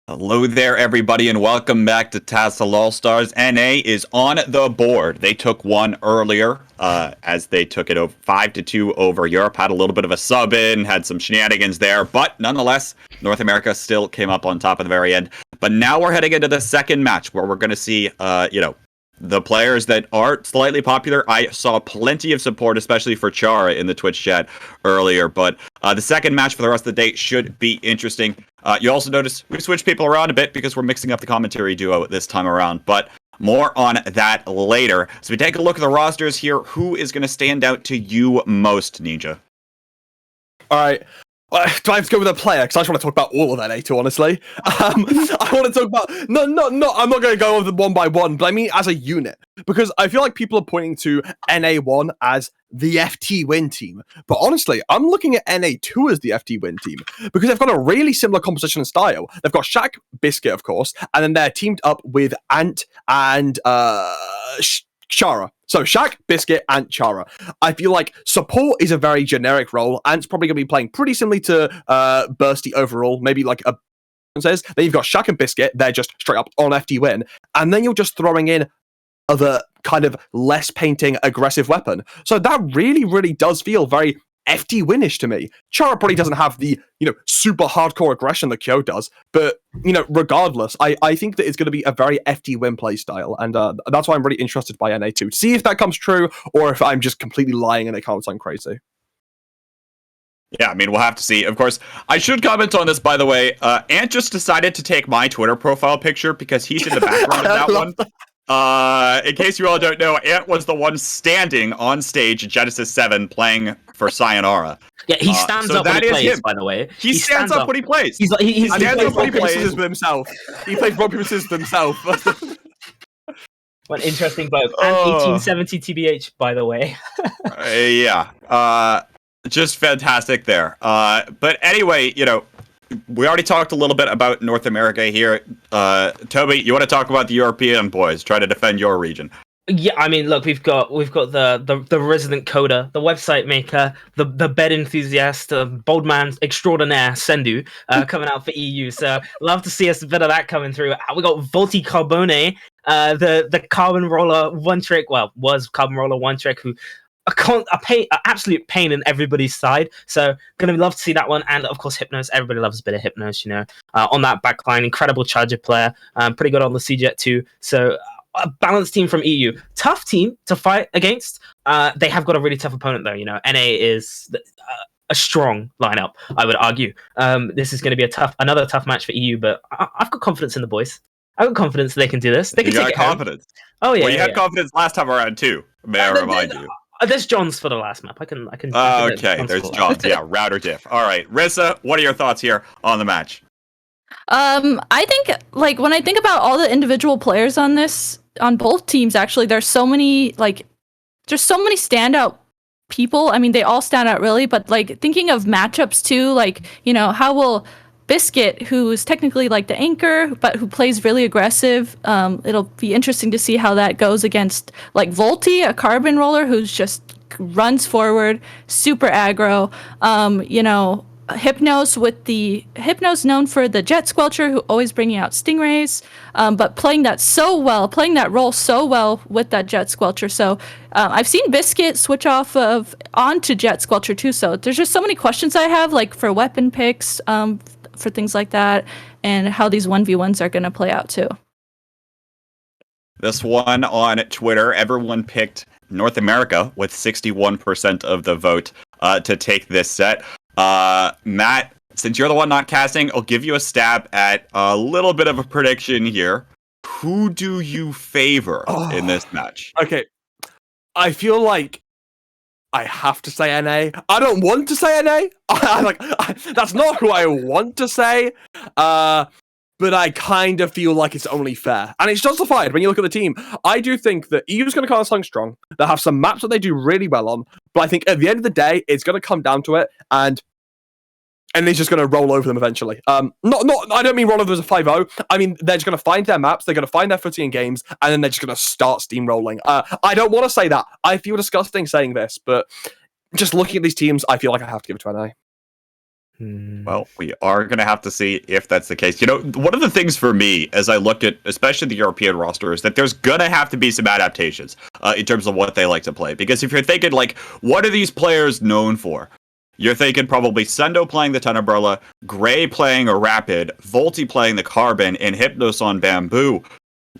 Hello there, everybody, and welcome back to TASL All-Stars. NA is on the board. They took one earlier, as they took it over 5-2 over Europe. Had a little bit of a sub-in, had some shenanigans there, but nonetheless, North America still came up on top at the very end. But now we're heading into the second match, where we're going to see, the players that are slightly popular. I saw plenty of support, especially for Chara in the Twitch chat earlier, but the second match for the rest of the day should be interesting. You also notice we switched people around a bit because we're mixing up the commentary duo this time around, but more on that later. So we take a look at the rosters here. Who is going to stand out to you most, Ninja? All right. Do I have to go with a player? Because I just want to talk about all of NA2, honestly. I want to talk about... No, I'm not going to go over them one by one, but I mean as a unit. Because I feel like people are pointing to NA1 as the FT win team. But honestly, I'm looking at NA2 as the FT win team. Because they've got a really similar composition and style. They've got Shak, Biscuit, of course, and then they're teamed up with Ant and Chara. So Shak, Biscuit, and Chara. I feel like support is a very generic role. Ant's probably going to be playing pretty similarly to Bursty overall. Maybe like a says. Then you've got Shak and Biscuit. They're just straight up on FT win. And then you're just throwing in other kind of less painting aggressive weapon. So that really, really does feel very FT winish to me. Chara probably doesn't have the, super hardcore aggression that Kyo does, but, regardless, I think that it's going to be a very FT win play style, and that's why I'm really interested by NA2. See if that comes true, or if I'm just completely lying and it can't sound crazy. Yeah, I mean, we'll have to see. Of course, I should comment on this, by the way. Ant just decided to take my Twitter profile picture because he's in the background of that one. In case you all don't know, Ant was the one standing on stage at Genesis 7 playing for Sayonara. Yeah, he stands up when he plays, by the way. He stands up when he plays. He stands up when he plays with himself. He plays rock, paper, scissors with himself. What interesting both. And 1870 TBH, by the way. Just fantastic there. But anyway, we already talked a little bit about North America here. Toby, you want to talk about the European boys? Try to defend your region. Yeah, I mean, look, we've got the resident coder, the website maker, the bed enthusiast, the bold man extraordinaire, Sendou, coming out for EU. So love to see us a bit of that coming through. We got Volty Carbone, the carbon roller one trick. Well, was carbon roller one trick who. Absolute pain in everybody's side. So gonna love to see that one, and of course Hypnos. Everybody loves a bit of Hypnos, on that backline. Incredible charger player, pretty good on the C-Jet too. So a balanced team from EU. Tough team to fight against. They have got a really tough opponent though. NA is a strong lineup, I would argue. This is going to be another tough match for EU, but I've got confidence in the boys. I've got confidence they can do this. They can take it confidence. Home. Oh yeah. Well, you had confidence last time around too. May I remind you? There's John's for the last map. I can. Okay, there's John's. Yeah, router diff. All right, Rissa, what are your thoughts here on the match? I think when I think about all the individual players on both teams, actually, there's so many standout people. I mean, they all stand out really, but thinking of matchups too, how will Biscuit, who is technically the anchor, but who plays really aggressive. It'll be interesting to see how that goes against Volty, a carbon roller who's just runs forward, super aggro. Hypnos known for the Jet Squelcher, who always bringing out Stingrays, but playing that role so well with that Jet Squelcher. So I've seen Biscuit switch onto Jet Squelcher too. So there's just so many questions I have, for weapon picks, for things like that, and how these 1v1s are going to play out too. This one on Twitter, everyone picked North America with 61% of the vote to take this set. Matt, since you're the one not casting, I'll give you a stab at a little bit of a prediction here. Who do you favor in this match? Okay, I feel like I have to say NA. I don't want to say NA. That's not who I want to say. But I kind of feel like it's only fair. And it's justified when you look at the team. I do think that EU's going to come out strong. They'll have some maps that they do really well on. But I think at the end of the day, it's going to come down to it. And they're just going to roll over them eventually. I don't mean roll over as a 5-0. I mean, they're just going to find their maps, they're going to find their footing in games, and then they're just going to start steamrolling. I don't want to say that. I feel disgusting saying this, but just looking at these teams, I feel like I have to give it to NA. Well, we are going to have to see if that's the case. You know, one of the things for me, as I look at especially the European roster, is that there's going to have to be some adaptations in terms of what they like to play. Because if you're thinking, like, what are these players known for? You're thinking probably Sendou playing the Ten Umbrella, Gray playing a Rapid, Volty playing the Carbon, and Hypnos on Bamboo.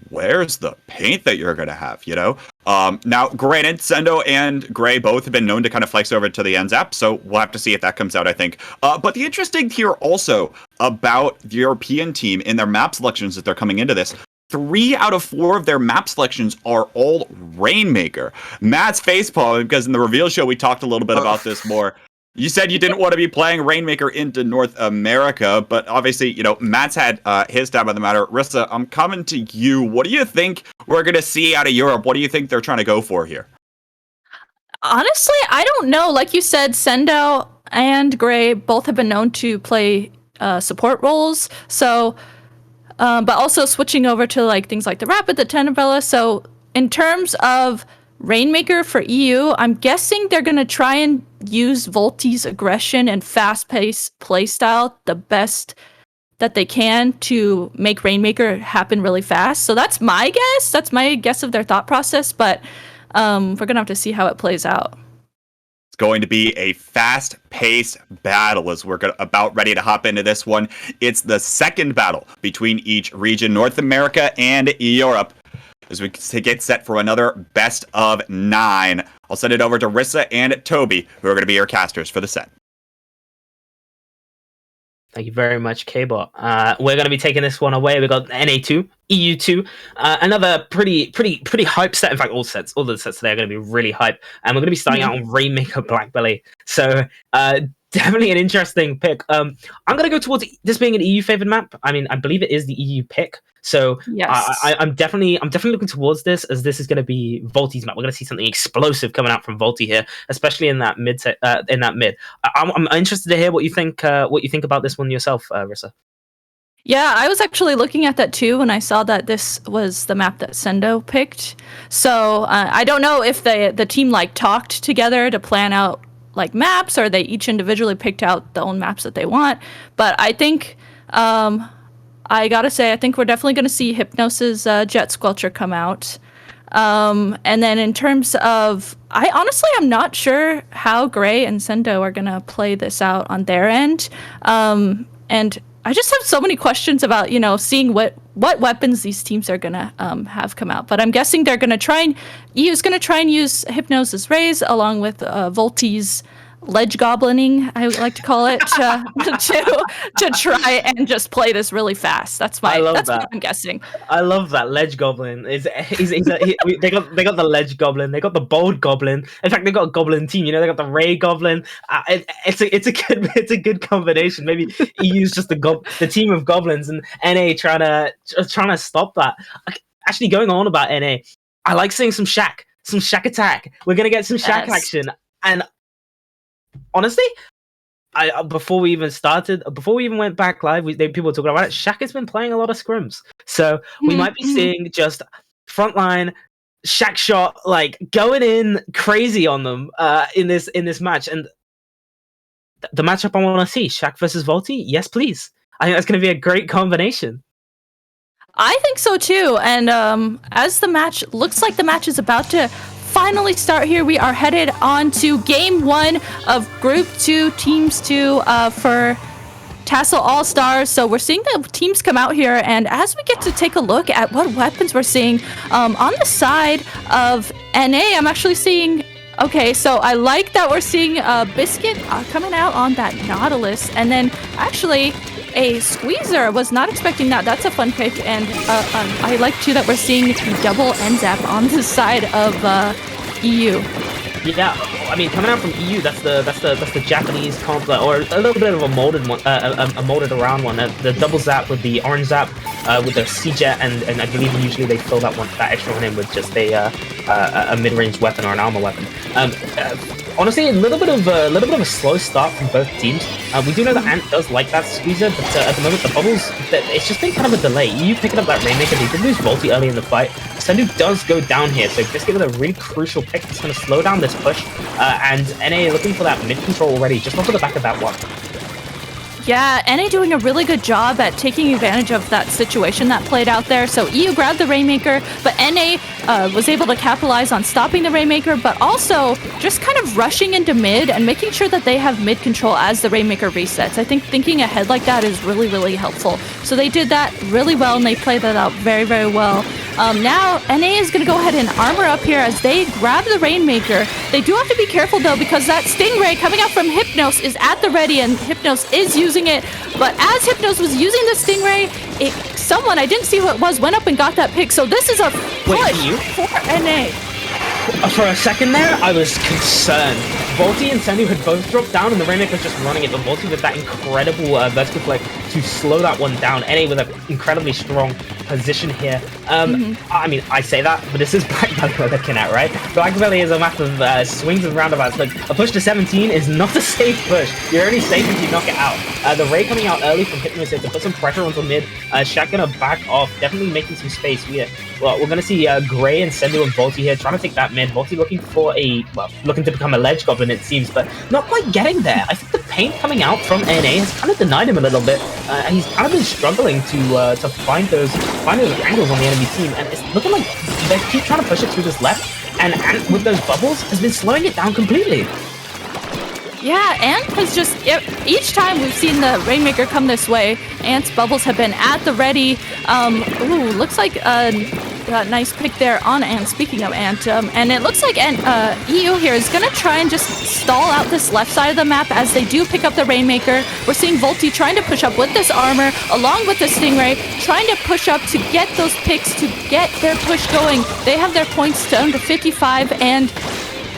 Where's the paint that you're going to have, you know? Now, granted, Sendou and Gray both have been known to kind of flex over to the NZAP, so we'll have to see if that comes out, I think. But the interesting here also about the European team in their map selections that they're coming into this, 3 out of 4 of their map selections are all Rainmaker. Matt's facepalm, because in the reveal show we talked a little bit about this more. You said you didn't want to be playing Rainmaker into North America, but obviously, you know, Matt's had his stab on the matter. Rissa, I'm coming to you. What do you think we're going to see out of Europe? What do you think they're trying to go for here? Honestly, I don't know. Like you said, Sendou and Gray both have been known to play support roles. So, but also switching over to like things like the Rapid, the Ten Umbrella. So in terms of Rainmaker for EU, I'm guessing they're going to try and use Volty's aggression and fast-paced playstyle the best that they can to make Rainmaker happen really fast. So that's my guess. That's my guess of their thought process, but we're going to have to see how it plays out. It's going to be a fast-paced battle as we're about ready to hop into this one. It's the second battle between each region, North America and Europe, as we get set for another best of 9. I'll send it over to Rissa and Toby, who are going to be your casters for the set. Thank you very much, K-Bot. We're going to be taking this one away. We got NA2, EU2, another pretty hype set. In fact, all the sets today are going to be really hype. And we're going to be starting out on Rainmaker Blackbelly. So definitely an interesting pick. I'm going to go towards this being an EU favored map. I mean, I believe it is the EU pick. So yes. I'm definitely looking towards this, as this is going to be Volty's map. We're going to see something explosive coming out from Volty here, especially in that mid. I'm interested to hear what you think about this one yourself, Rissa. Yeah, I was actually looking at that too when I saw that this was the map that Sendou picked. So I don't know if the team like talked together to plan out like maps, or they each individually picked out the own maps that they want. But I think I gotta say, I think we're definitely going to see Hypnos's Jet Squelcher come out. And then in terms of, I'm not sure how Gray and Sendou are going to play this out on their end. And I just have so many questions about, you know, seeing what weapons these teams are going to have come out. But I'm guessing they're going to EU's going to try and use Hypnos' Rays along with Volty's ledge goblining, I would like to call it, to try and just play this really fast. That's what I'm guessing. I love that ledge goblin. They got the ledge goblin. They got the bold goblin. In fact, they got a goblin team. You know, they got the ray goblin. It's a good combination. Maybe EU's just the team of goblins, and NA trying to stop that. Actually, going on about NA, I like seeing some Shak attack. We're gonna get some Shak action. And honestly, before we even went back live, people were talking about it. Shak has been playing a lot of scrims, so we might be seeing just frontline Shak shot like going in crazy on them in this match. And the matchup I want to see, Shak versus Volty, yes please. I think that's going to be a great combination. I think so too. And as the match looks like the match is about to finally start here, we are headed on to game 1 of Group 2, Teams 2 for TASL All-Stars. So we're seeing the teams come out here, and as we get to take a look at what weapons we're seeing on the side of NA, I'm actually seeing, okay, so I like that we're seeing Biscuit coming out on that Nautilus, and then actually a Squeezer. Was not expecting that. That's a fun pick, and I like too that we're seeing the double NZAP on the side of EU. Yeah, I mean, coming out from EU, that's the Japanese comp, or a little bit of a molded one, a molded around one. The double zap with the orange zap, with the C-Jet, and I believe usually they fill that extra one in with just a mid-range weapon or an armor weapon. Honestly, a little bit of a slow start from both teams. We do know that Ant does like that Squeezer, but at the moment the bubbles, it's just been kind of a delay. EU picking up that Rainmaker, they did lose Volty early in the fight. Sendou does go down here, so Biscuit with a really crucial pick that's going to slow down this push. And NA looking for that mid control already, just off of the back of that one. Yeah, NA doing a really good job at taking advantage of that situation that played out there. So EU grabbed the Rainmaker, but NA was able to capitalize on stopping the Rainmaker, but also just kind of rushing into mid and making sure that they have mid control as the Rainmaker resets. I think thinking ahead like that is really, really helpful. So they did that really well, and they played that out very, very well. Now, NA is going to go ahead and armor up here as they grab the Rainmaker. They do have to be careful, though, because that Stingray coming out from Hypnos is at the ready, and Hypnos is using it. But as Hypnos was using the Stingray, someone, I didn't see who it was, went up and got that pick. So this is a push for NA. For a second there, I was concerned. Volty and Sendou had both dropped down, and the Rainmaker was just running it, but Volty with that incredible vertical flick to slow that one down. NA with an incredibly strong position here. I mean, I say that, but this is Blackbelly we're looking at, right? Blackbelly is a map of swings and roundabouts. Look, a push to 17 is not a safe push. You're only safe if you knock it out. The Ray coming out early from Hypnos here to put some pressure onto mid. Shak gonna back off, definitely making some space. We're gonna see Gray and Sendou and Volty here trying to take that mid. Volty looking for looking to become a ledge goblin, it seems, but not quite getting there. I think the paint coming out from NA has kind of denied him a little bit, and he's kind of been struggling to find those angles on the enemy team, and it's looking like they keep trying to push it through this left, and with those bubbles has been slowing it down completely. Yeah, Ant has just, each time we've seen the Rainmaker come this way, Ant's bubbles have been at the ready. Looks like a nice pick there on Ant, speaking of Ant. And it looks like EU here is going to try and just stall out this left side of the map as they do pick up the Rainmaker. We're seeing Volty trying to push up with this armor, along with the Stingray, trying to push up to get those picks, to get their push going. They have their points to under 55, and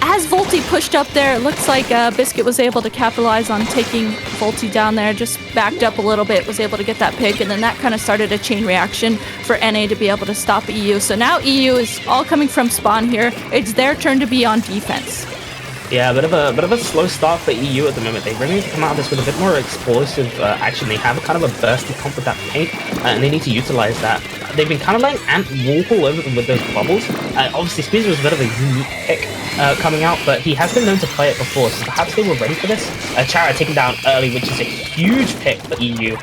as Volty pushed up there, it looks like Biscuit was able to capitalize on taking Volty down there, just backed up a little bit, was able to get that pick, and then that kind of started a chain reaction for NA to be able to stop EU. So now EU is all coming from spawn here. It's their turn to be on defense. Yeah, a bit of a slow start for EU at the moment. They really need to come out of this with a bit more explosive action. They have kind of a bursty comp with that paint, and they need to utilize that. They've been kind of letting Ant walk all over them with those bubbles. Obviously, Squeezer was a bit of a unique pick coming out, but he has been known to play it before, so perhaps they were ready for this. Chara taken down early, which is a huge pick for EU.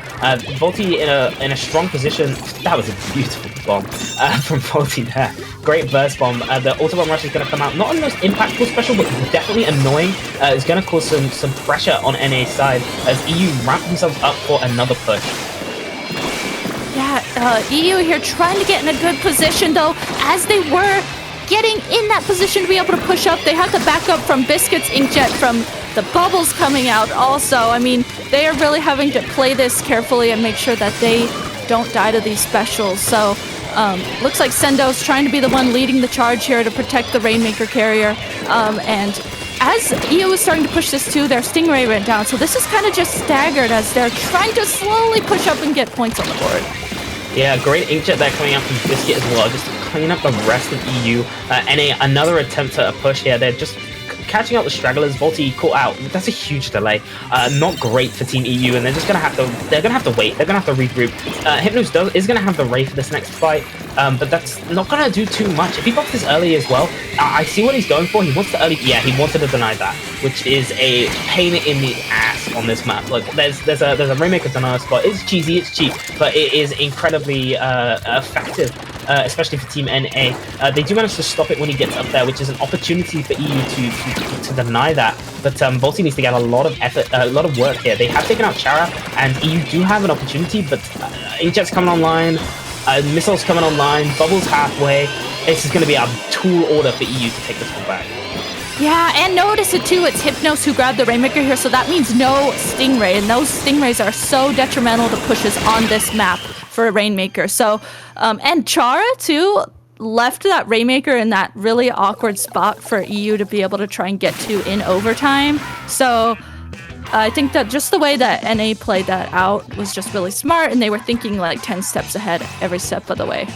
Volty in a strong position. That was a beautiful bomb from Volty there. Great burst bomb. The auto bomb rush is going to come out. Not the most impactful special, but definitely annoying. It's going to cause some pressure on NA's side as EU ramp themselves up for another push. Yeah, EU here trying to get in a good position, though, as they were getting in that position to be able to push up. They have to back up from Biscuit's inkjet, from the bubbles coming out also. I mean, they are really having to play this carefully and make sure that they don't die to these specials. So, looks like Sendou's trying to be the one leading the charge here to protect the Rainmaker carrier. And as EU is starting to push this too, their Stingray went down. So this is kind of just staggered as they're trying to slowly push up and get points on the board. Yeah, great inkjet there coming out from Biscuit as well, just to clean up the rest of EU. NA, another attempt at a push here. They're just catching out the stragglers. Volty caught out. That's a huge delay. Not great for Team EU, and they're just gonna have to. They're gonna have to wait. They're gonna have to regroup. Hypnos is gonna have the Ray for this next fight, but that's not gonna do too much. If he buffs this early as well, I see what he's going for. He wants to early. Yeah, he wanted to deny that, which is a pain in the ass on this map. Like there's a Rainmaker denial spot. It's cheesy. It's cheap, but it is incredibly effective. Especially for Team NA. They do manage to stop it when he gets up there, which is an opportunity for EU to deny that. But Volty needs to get a lot of effort, a lot of work here. They have taken out Chara, and EU do have an opportunity, but Inkjet's coming online, missiles coming online, bubbles halfway. This is going to be a tall order for EU to take this one back. Yeah, and notice it too, it's Hypnos who grabbed the Rainmaker here, so that means no Stingray, and those Stingrays are so detrimental to pushes on this map for a Rainmaker. So, and Chara too left that Rainmaker in that really awkward spot for EU to be able to try and get to in overtime. So I think that just the way that NA played that out was just really smart, and they were thinking like 10 steps ahead every step of the way.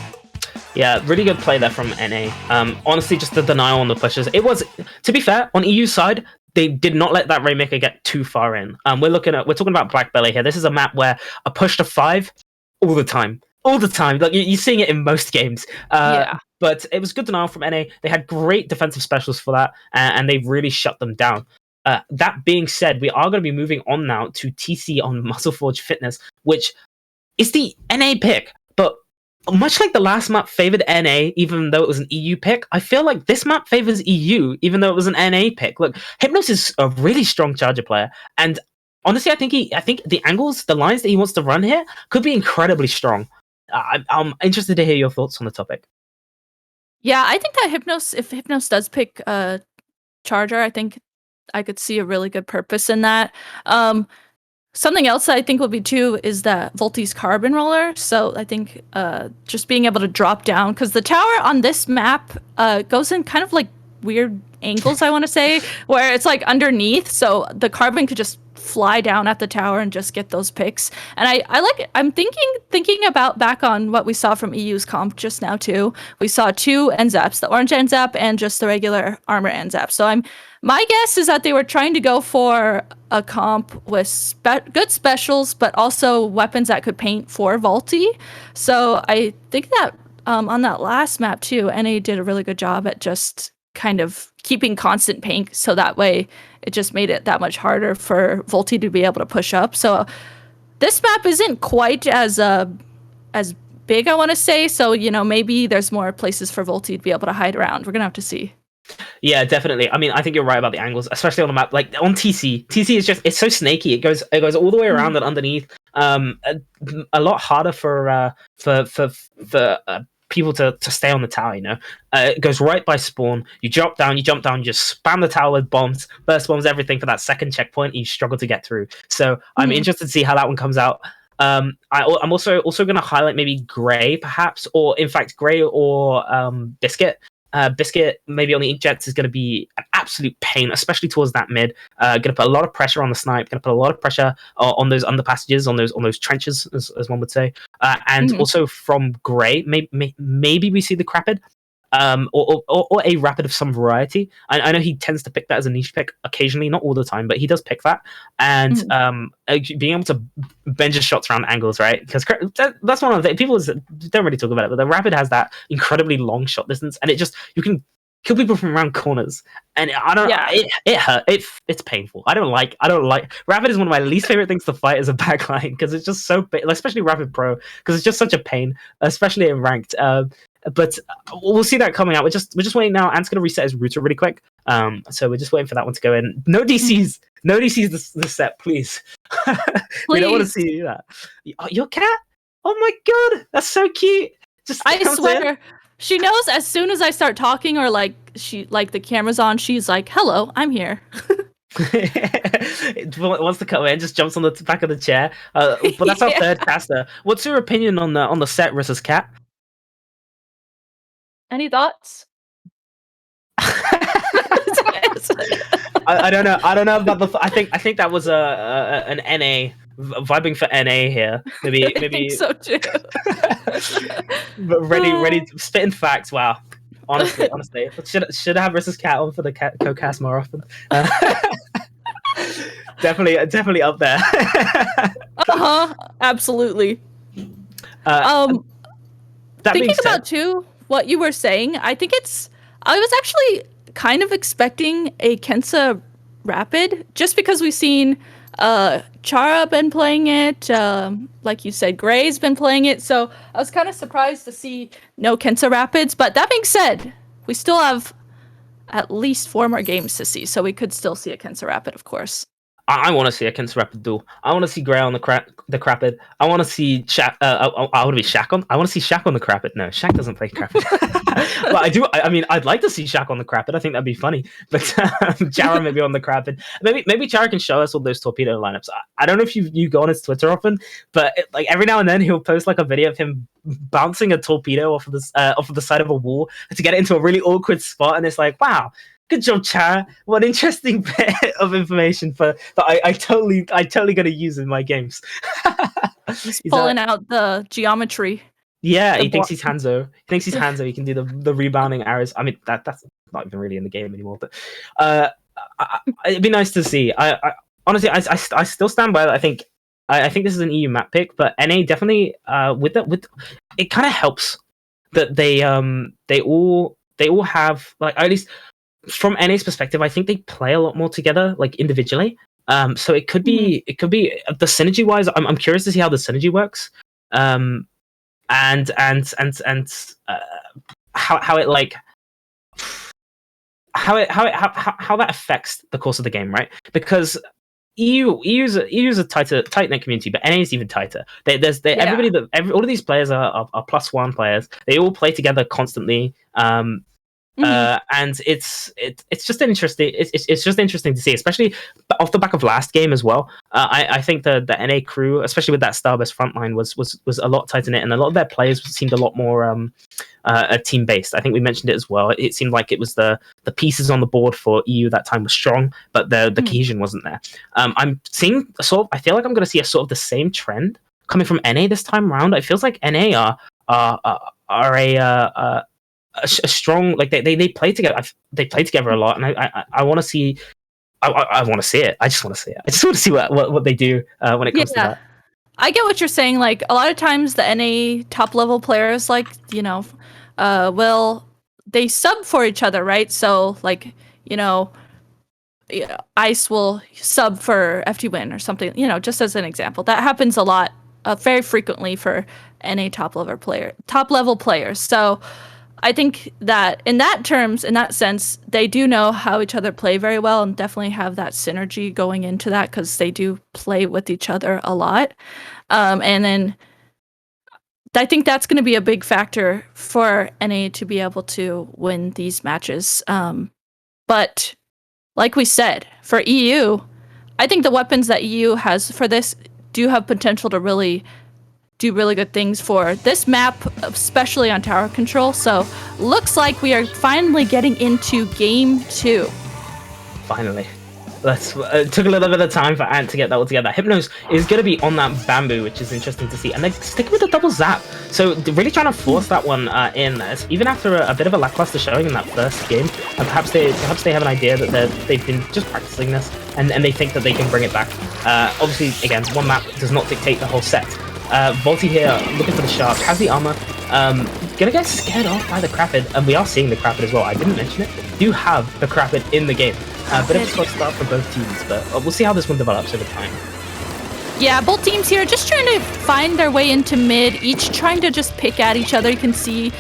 Yeah, really good play there from NA. Honestly, just the denial on the pushes. It was, to be fair, on EU's side, they did not let that Rainmaker get too far in. We're talking about Blackbelly here. This is a map where a push to 5 all the time. Like you're seeing it in most games. Yeah. But it was good denial from NA. They had great defensive specials for that, and they really shut them down. That being said, we are going to be moving on now to TC on Musselforge Fitness, which is the NA pick. But much like the last map favored NA, even though it was an EU pick, I feel like this map favors EU, even though it was an NA pick. Look, Hypnos is a really strong charger player, and honestly, I think the angles, the lines that he wants to run here could be incredibly strong. I'm interested to hear your thoughts on the topic. Yeah, I think that if Hypnos does pick charger, I think I could see a really good purpose in that. Something else I think will be too is that Volty's carbon roller. So I think just being able to drop down, because the tower on this map goes in kind of like weird angles, I want to say, where it's like underneath, so the carbon could just fly down at the tower and just get those picks. And I like it. I'm thinking about back on what we saw from EU's comp just now too. We saw 2 NZAPs, the orange NZAP and just the regular armor NZAP. So my guess is that they were trying to go for a comp with good specials, but also weapons that could paint for Volty. So I think that on that last map too, NA did a really good job at just kind of keeping constant paint, so that way it just made it that much harder for Volty to be able to push up. So this map isn't quite as big, I want to say. So, maybe there's more places for Volty to be able to hide around. We're gonna have to see. Yeah, definitely. I mean, I think you're right about the angles, especially on a map like on TC. TC is just, it's so snaky. It goes all the way around and underneath. A lot harder for people to stay on the tower. It goes right by spawn. You jump down, you just spam the tower with bombs, burst bombs, everything for that second checkpoint. You struggle to get through. So I'm interested to see how that one comes out. I'm also going to highlight maybe Gray, perhaps, or in fact Gray or Biscuit. Biscuit maybe on the inkjets is going to be an absolute pain, especially towards that mid. Going to put a lot of pressure on the snipe. Going to put a lot of pressure on those underpassages, on those trenches, as one would say. And also from Gray, maybe we see the Crapid, or a rapid of some variety. I know he tends to pick that as a niche pick occasionally, not all the time, but he does pick that. And being able to bend his shots around angles, right? Because that's one of the people don't really talk about it, but the rapid has that incredibly long shot distance, and you can kill people from around corners. And I don't, it hurt. It's painful. I don't like. Rapid is one of my least favorite things to fight as a backline, because it's just so big, especially Rapid Pro, because it's just such a pain, especially in ranked. But we'll see that coming out. We're just waiting now. Ant's going to reset his router really quick. So we're just waiting for that one to go in. No DCs. No DCs this set, please. We don't want to see that. Your cat? Oh my god, that's so cute. I swear, she knows as soon as I start talking, or the camera's on, she's like, "Hello, I'm here." Wants to come in, just jumps on the back of the chair. But that's our third caster. What's your opinion on the set versus cat? Any thoughts? I don't know. I don't know about the. I think that was an NA vibing for NA here. Maybe I think so too. But ready spitting facts. Wow. Honestly, should have versus cat on for the co-cast more often. Definitely up there. Absolutely. Thinking about too what you were saying, I was actually kind of expecting a Kensa Rapid, just because we've seen Chara been playing it, like you said, Gray's been playing it, so I was kind of surprised to see no Kensa Rapids. But that being said, we still have at least 4 more games to see, so we could still see a Kensa Rapid, of course. I want to see a Kensa Rapid duel. I want to see Gray on the Crapid. I want to see Shak. I want to be Shak on. I want to see Shak on the Crapid. No, Shak doesn't play Crapid. But I do. I mean, I'd like to see Shak on the Crapid. I think that'd be funny. But Chara maybe on the Crapid. Maybe Chara can show us all those torpedo lineups. I don't know if you go on his Twitter often, but every now and then he'll post a video of him bouncing a torpedo off of the side of a wall to get it into a really awkward spot, and it's like, wow. Good job, Chara. What an interesting bit of information that I totally gonna use in my games. He's pulling out the geometry. Yeah, he thinks he's Hanzo. He can do the rebounding arrows. I mean, that's not even really in the game anymore. But it'd be nice to see. I honestly, I still stand by that. I think this is an EU map pick, but NA definitely with it kind of helps that they all have, at least from NA's perspective, I think they play a lot more together, like individually. So it could be the synergy wise. I'm curious to see how the synergy works. And how it like how that affects the course of the game, right? Because EU's a tight knit community, but NA is even tighter. Everybody all of these players are +1 players. They all play together constantly. And it's just interesting. It's just interesting to see, especially off the back of last game as well. I think the NA crew, especially with that Starburst frontline, was a lot tighter knit, and a lot of their players seemed a lot more team based. I think we mentioned it as well. It seemed like it was the pieces on the board for EU that time were strong, but the cohesion wasn't there. I'm seeing I feel like I'm going to see a sort of the same trend coming from NA this time around. It feels like NA are a strong, like they play together. They play together a lot, and I want to see. I want to see it. I just want to see it. I just want to see what they do when it comes to that. I get what you're saying. Like a lot of times, the NA top level players, like they sub for each other, right? So like Ice will sub for FT Win or something. Just as an example, that happens a lot, very frequently for NA top level players. So I think that in that sense, they do know how each other play very well and definitely have that synergy going into that because they do play with each other a lot. And then I think that's going to be a big factor for NA to be able to win these matches. But like we said, for EU, I think the weapons that EU has for this do have potential to really do really good things for this map, especially on tower control. So looks like we are finally getting into game 2. Finally. It took a little bit of time for Ant to get that all together. Hypnos is going to be on that bamboo, which is interesting to see. And they're sticking with the double zap. So they're really trying to force that one in. Even after a bit of a lackluster showing in that first game, perhaps they have an idea that they've been just practicing this, and they think that they can bring it back. Obviously, again, one map does not dictate the whole set. Volty here, looking for the Shark, has the armor, gonna get scared off by the Crapid, and we are seeing the Crapid as well. I didn't mention it. Do have the Crapid in the game. Bit of a slow start for both teams, but we'll see how this one develops over time. Yeah, both teams here just trying to find their way into mid, each trying to just pick at each other. You can see,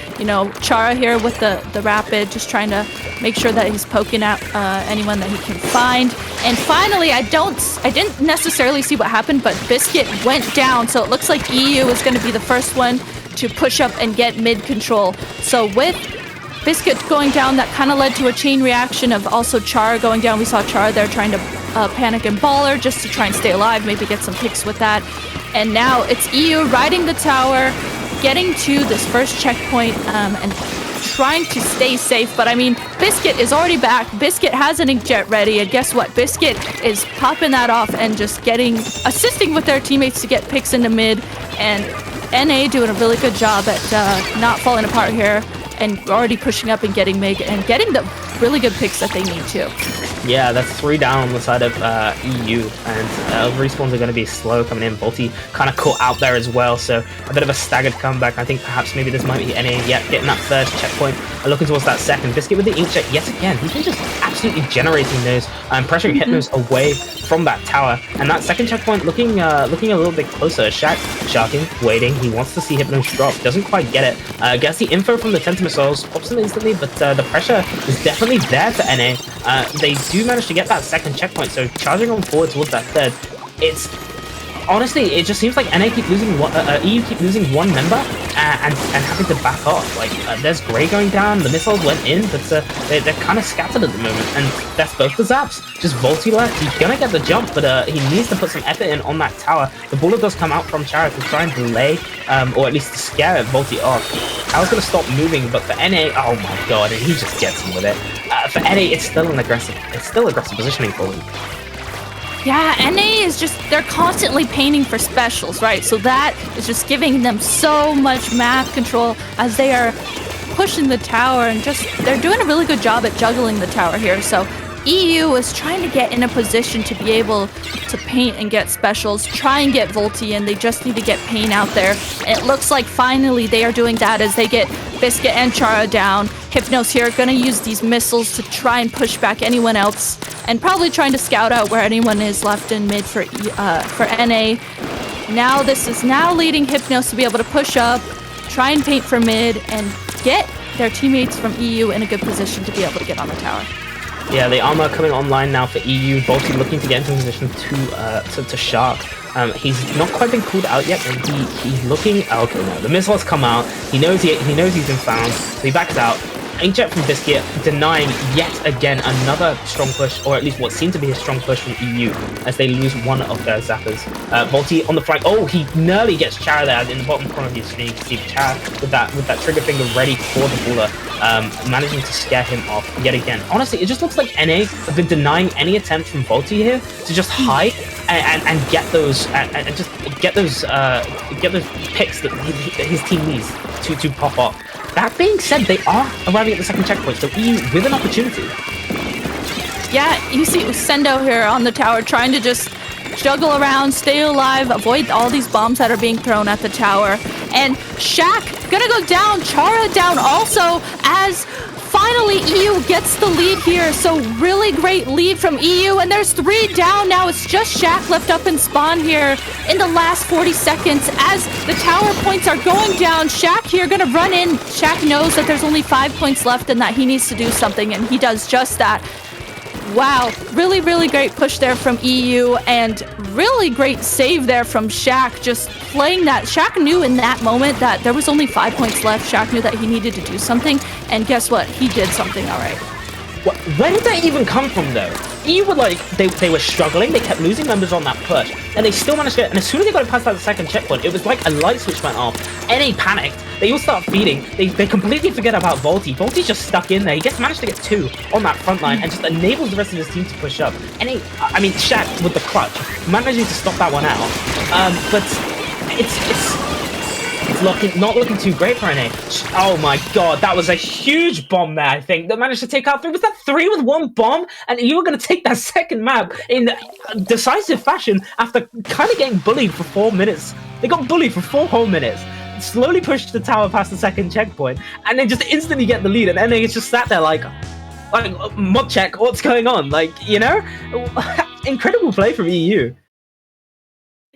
Chara here with the Rapid, just trying to make sure that he's poking at anyone that he can find. And finally, I didn't necessarily see what happened, but Biscuit went down, so it looks like EU is going to be the first one to push up and get mid control. So with Biscuit going down, that kind of led to a chain reaction of also Chara going down. We saw Chara there trying to panic and baller just to try and stay alive, maybe get some picks with that. And now it's EU riding the tower, getting to this first checkpoint and trying to stay safe. But I mean, Biscuit is already back. Biscuit has an inkjet ready, and guess what? Biscuit is popping that off and just assisting with their teammates to get picks into mid. And NA doing a really good job at not falling apart here, and already pushing up and getting Meg and getting the really good picks that they need to. Yeah, that's 3 down on the side of EU, and respawns are going to be slow coming in. Volty kind of caught out there as well, so a bit of a staggered comeback. I think perhaps maybe this might be NA getting that first checkpoint and looking towards that second. Biscuit with the inkjet yet again. He's been just absolutely generating those and pressuring Hypnos away from that tower. And that second checkpoint looking a little bit closer. Shak sharking, waiting. He wants to see Hypnos drop. Doesn't quite get it. Gets the info from the Tenta missiles, pops them instantly, but the pressure is definitely there for NA. They do manage to get that second checkpoint, so charging on forward towards that third. It's honestly, it just seems like NA keep losing EU keep losing one member and having to back off. Like there's Grey going down, the missiles went in, but they're kind of scattered at the moment, and that's both the zaps. Just Volty left. He's gonna get the jump, but he needs to put some effort in on that tower. The bullet does come out from Chara to try and delay, or at least to scare Volty off. Tower's gonna stop moving, but for NA, oh my god, and he just gets him with it. For NA, it's still aggressive positioning for him. Yeah, NA is they're constantly painting for specials, right? So that is just giving them so much map control as they are pushing the tower, and they're doing a really good job at juggling the tower here. So EU is trying to get in a position to be able to paint and get specials, try and get Volty, and they just need to get paint out there. And it looks like finally they are doing that as they get Biscuit and Chara down. Hypnos here gonna use these missiles to try and push back anyone else, and probably trying to scout out where anyone is left in mid for NA. Now this is now leading Hypnos to be able to push up, try and paint for mid, and get their teammates from EU in a good position to be able to get on the tower. Yeah, the armor coming online now for EU. Volty looking to get into position to Shak. He's not quite been called out yet, and he's looking. Okay, no, the missile has come out. He knows he's been found, so he backs out. Inkjet from Biscuit denying yet again another strong push, or at least what seemed to be a strong push from EU, as they lose one of their zappers. Volty on the flank. Oh, he nearly gets Chara there in the bottom corner of your screen. You can see Chara with that trigger finger ready for the baller, managing to scare him off yet again. Honestly, it just looks like NA have been denying any attempt from Volty here to just hide and get those picks that his team needs to pop up. That being said, they are arriving at the second checkpoint, so EU with an opportunity. Yeah, you see Sendou here on the tower trying to just juggle around, stay alive, avoid all these bombs that are being thrown at the tower. And Shak gonna go down, Chara down also, as finally EU gets the lead here. So really great lead from EU, and there's 3 down now. It's just Shak left up in spawn here in the last 40 seconds as the tower points are going down. Shak here gonna run in. Shak knows that there's only 5 points left and that he needs to do something, and he does just that. Wow, really, really great push there from EU, and really great save there from Shak, just playing that. Shak knew in that moment that there was only 5 points left. Shak knew that he needed to do something, and guess what? He did something all right. Where did that even come from, though? EU were like, they were struggling, they kept losing members on that push, and they still managed to get, and as soon as they got it past that second checkpoint, it was like a light switch went off. NA panicked, they all start feeding, they completely forget about Volty. Volty's just stuck in there, he managed to get 2 on that front line, and just enables the rest of his team to push up. Shak with the clutch, managing to stop that one out, but it's not looking too great for NA. Oh my god, that was a huge bomb there, I think, that managed to take out 3. Was that 3 with 1 bomb? And you were going to take that second map in decisive fashion after kind of getting bullied for 4 minutes. They got bullied for 4 whole minutes. Slowly pushed the tower past the second checkpoint, and then just instantly get the lead, and NA is just sat there like mod check, what's going on? Like, you know? Incredible play from EU.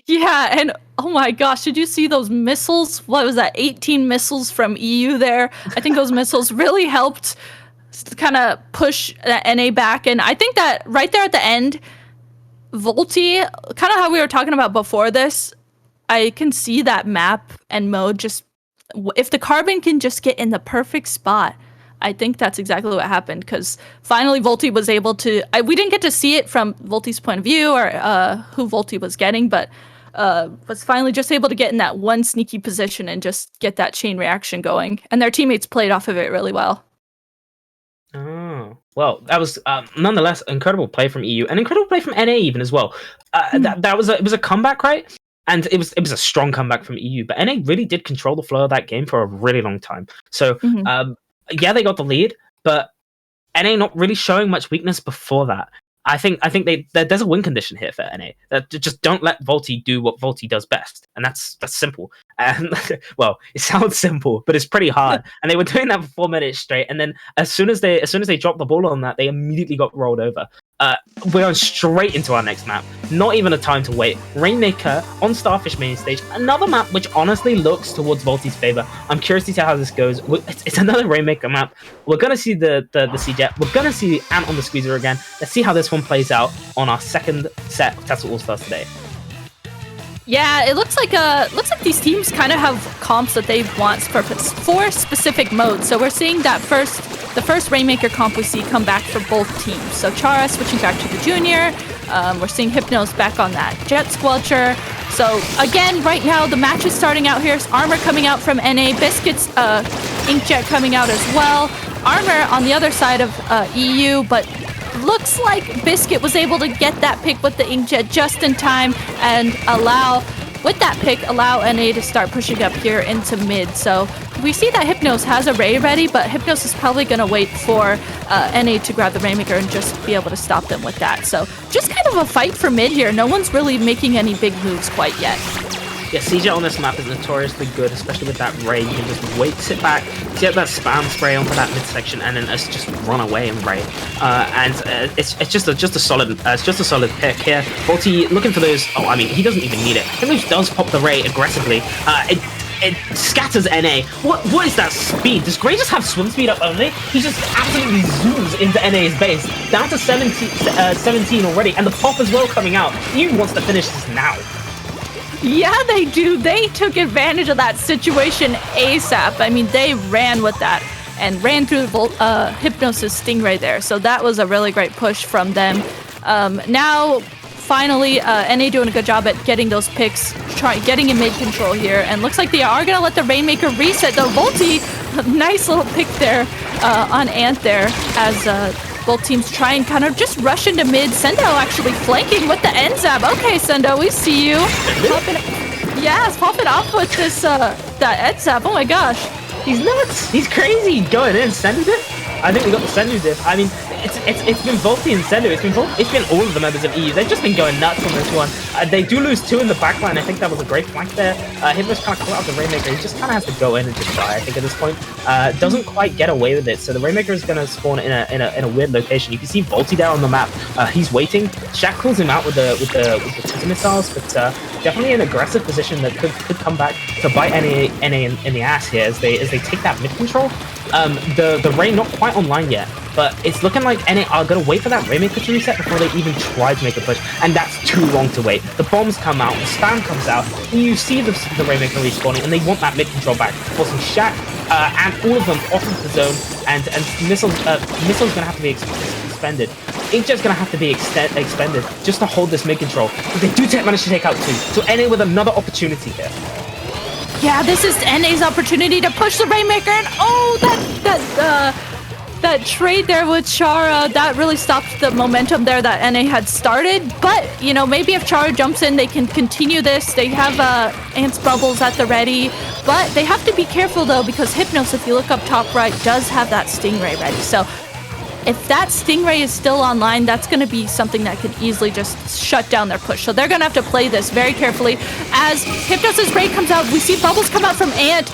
Yeah, and oh my gosh, did you see those missiles? What was that, 18 missiles from EU there? I think those missiles really helped kind of push NA back, and I think that right there at the end, Volty, kind of how we were talking about before this, I can see that map and mode just, if the carbon can just get in the perfect spot, I think that's exactly what happened, because finally Volty was able to, we didn't get to see it from Volty's point of view or who Volty was getting, but was finally just able to get in that one sneaky position and just get that chain reaction going. And their teammates played off of it really well. Oh, well, that was nonetheless incredible play from EU, and incredible play from NA even as well. It was a comeback, right? And it was a strong comeback from EU, but NA really did control the flow of that game for a really long time. So yeah, they got the lead, but NA not really showing much weakness before that. I think there's a win condition here for NA. Just don't let Volty do what Volty does best, and that's simple. And well, it sounds simple, but it's pretty hard. And they were doing that for 4 minutes straight, and then as soon as they dropped the ball on that, they immediately got rolled over. We're on straight into our next map. Not even a time to wait. Rainmaker on Starfish Mainstage. Another map which honestly looks towards Volty's favor. I'm curious to see how this goes. It's another Rainmaker map. We're going to see the C-Jet. We're going to see Ant on the Squeezer again. Let's see how this one plays out on our second set of TASL All-Stars today. Yeah, it looks like these teams kind of have comps that they want for specific modes. So we're seeing that the first Rainmaker comp we see come back for both teams. So Chara switching back to the Junior. We're seeing Hypnos back on that Jet Squelcher. So again, right now the match is starting out here. Armor coming out from NA. Biscuit's Inkjet coming out as well. Armor on the other side of EU, but looks like Biscuit was able to get that pick with the Inkjet just in time and allow NA to start pushing up here into mid. So we see that Hypnos has a Ray ready, but Hypnos is probably going to wait for NA to grab the Rainmaker and just be able to stop them with that. So just kind of a fight for mid here. No one's really making any big moves quite yet. Yeah, CJ on this map is notoriously good, especially with that Ray. You can just wait, sit back, get that spam spray onto that midsection, and then just run away and Ray. It's just a solid pick here. Volty looking for those. Oh, I mean, he doesn't even need it. Hypnos does pop the Ray aggressively. It scatters NA. What is that speed? Does Gray just have swim speed up only? He just absolutely zooms into NA's base. Down to 17 already, and the pop as well coming out. He wants to finish this now. Yeah, they do. They took advantage of that situation ASAP. I mean, they ran with that and ran through Hypnos' Stingray there. So that was a really great push from them. Now, finally, NA doing a good job at getting those picks, getting in mid control here. And looks like they are going to let the Rainmaker reset. Though Volty, nice little pick there on Ant there as both teams try and kind of just rush into mid. Sendou actually flanking with the end zap. Okay, Sendou, we see you. Pop it off with this that end zap. Oh my gosh. He's nuts. He's crazy. Going in. Sendou diff. I think we got the Sendou diff. I mean, it's been Volty and Sendou. It's been all of the members of EU. They've just been going nuts on this one. They do lose 2 in the backline. I think that was a great flank there. Hypnos kind of caught out the Rainmaker. He just kind of has to go in and just try. I think at this point, doesn't quite get away with it. So the Rainmaker is going to spawn in a weird location. You can see Volty there on the map. He's waiting. Shak calls him out with the Tita missiles, but definitely an aggressive position that could come back to bite NA in the ass here as they take that mid control. The Ray not quite online yet, but it's looking like NA are going to wait for that Rainmaker to reset before they even try to make a push, and that's too long to wait. The bombs come out, the spam comes out, and you see the Rainmaker respawning, and they want that mid control back, forcing Shak and all of them off of the zone, and missiles going to have to be expended. Inkjet's going to have to be expended just to hold this mid control. But they do manage to take out 2, so NA with another opportunity here. Yeah, this is NA's opportunity to push the Rainmaker, and that trade there with Chara, that really stopped the momentum there that NA had started. But, you know, maybe if Chara jumps in, they can continue this. They have Ant's bubbles at the ready, but they have to be careful though, because Hypnos, if you look up top right, does have that Stingray ready. So if that Stingray is still online, that's going to be something that could easily just shut down their push. So they're going to have to play this very carefully. As Hypnos' Ray comes out, we see bubbles come out from Ant,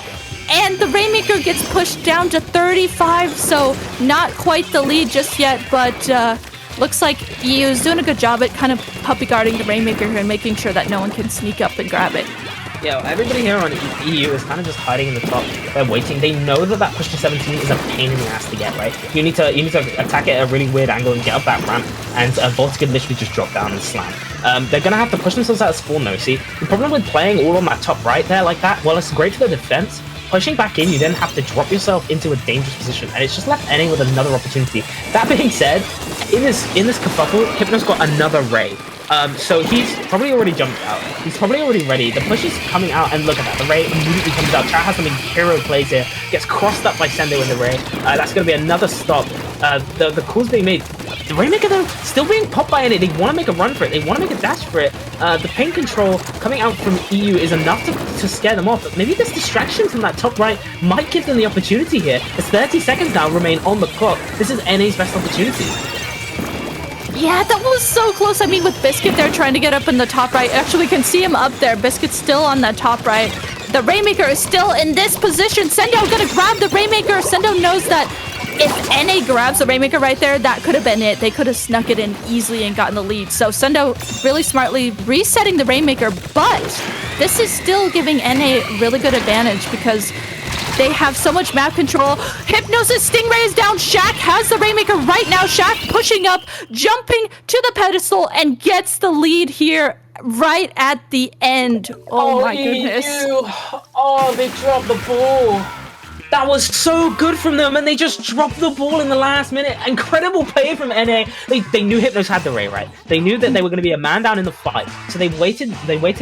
and the Rainmaker gets pushed down to 35, so not quite the lead just yet, but looks like EU is doing a good job at kind of puppy guarding the Rainmaker here and making sure that no one can sneak up and grab it. Yeah, everybody here on EU is kind of just hiding in the top. They're waiting. They know that push to 17 is a pain in the ass to get, right? You need to attack it at a really weird angle and get up that ramp, and Volty could literally just drop down and slam. They're going to have to push themselves out of spawn though. See, the problem with playing all on that top right there like that, well, it's great for the defense. Pushing back in, you then have to drop yourself into a dangerous position, and it's just left NA with another opportunity. That being said, in this kerfuffle, Hypnos got another Ray. So he's probably already jumped out. He's probably already ready. The push is coming out, and look at that. The Ray immediately comes out. Chara has some hero plays here. Gets crossed up by Sendou in the Ray. That's going to be another stop. The call's being made. The Rainmaker, though, still being popped by NA. They want to make a run for it. They want to make a dash for it. The pain control coming out from EU is enough to scare them off. But maybe this distraction from that top right might give them the opportunity here. It's 30 seconds now remain on the clock. This is NA's best opportunity. Yeah, that was so close. I mean, with Biscuit there trying to get up in the top right. Actually, we can see him up there. Biscuit's still on that top right. The Rainmaker is still in this position. Sendou gonna grab the Rainmaker. Sendou knows that if NA grabs the Rainmaker right there, that could have been it. They could have snuck it in easily and gotten the lead. So Sendou really smartly resetting the Rainmaker, but this is still giving NA really good advantage because they have so much map control. Hypnos' Stingray is down. Shak has the Rainmaker right now. Shak pushing up, jumping to the pedestal, and gets the lead here right at the end. Oh my goodness. Oh, they dropped the ball. That was so good from them, and they just dropped the ball in the last minute. Incredible play from NA. They knew Hypnos had the Ray, right? They knew that they were going to be a man down in the fight, so they waited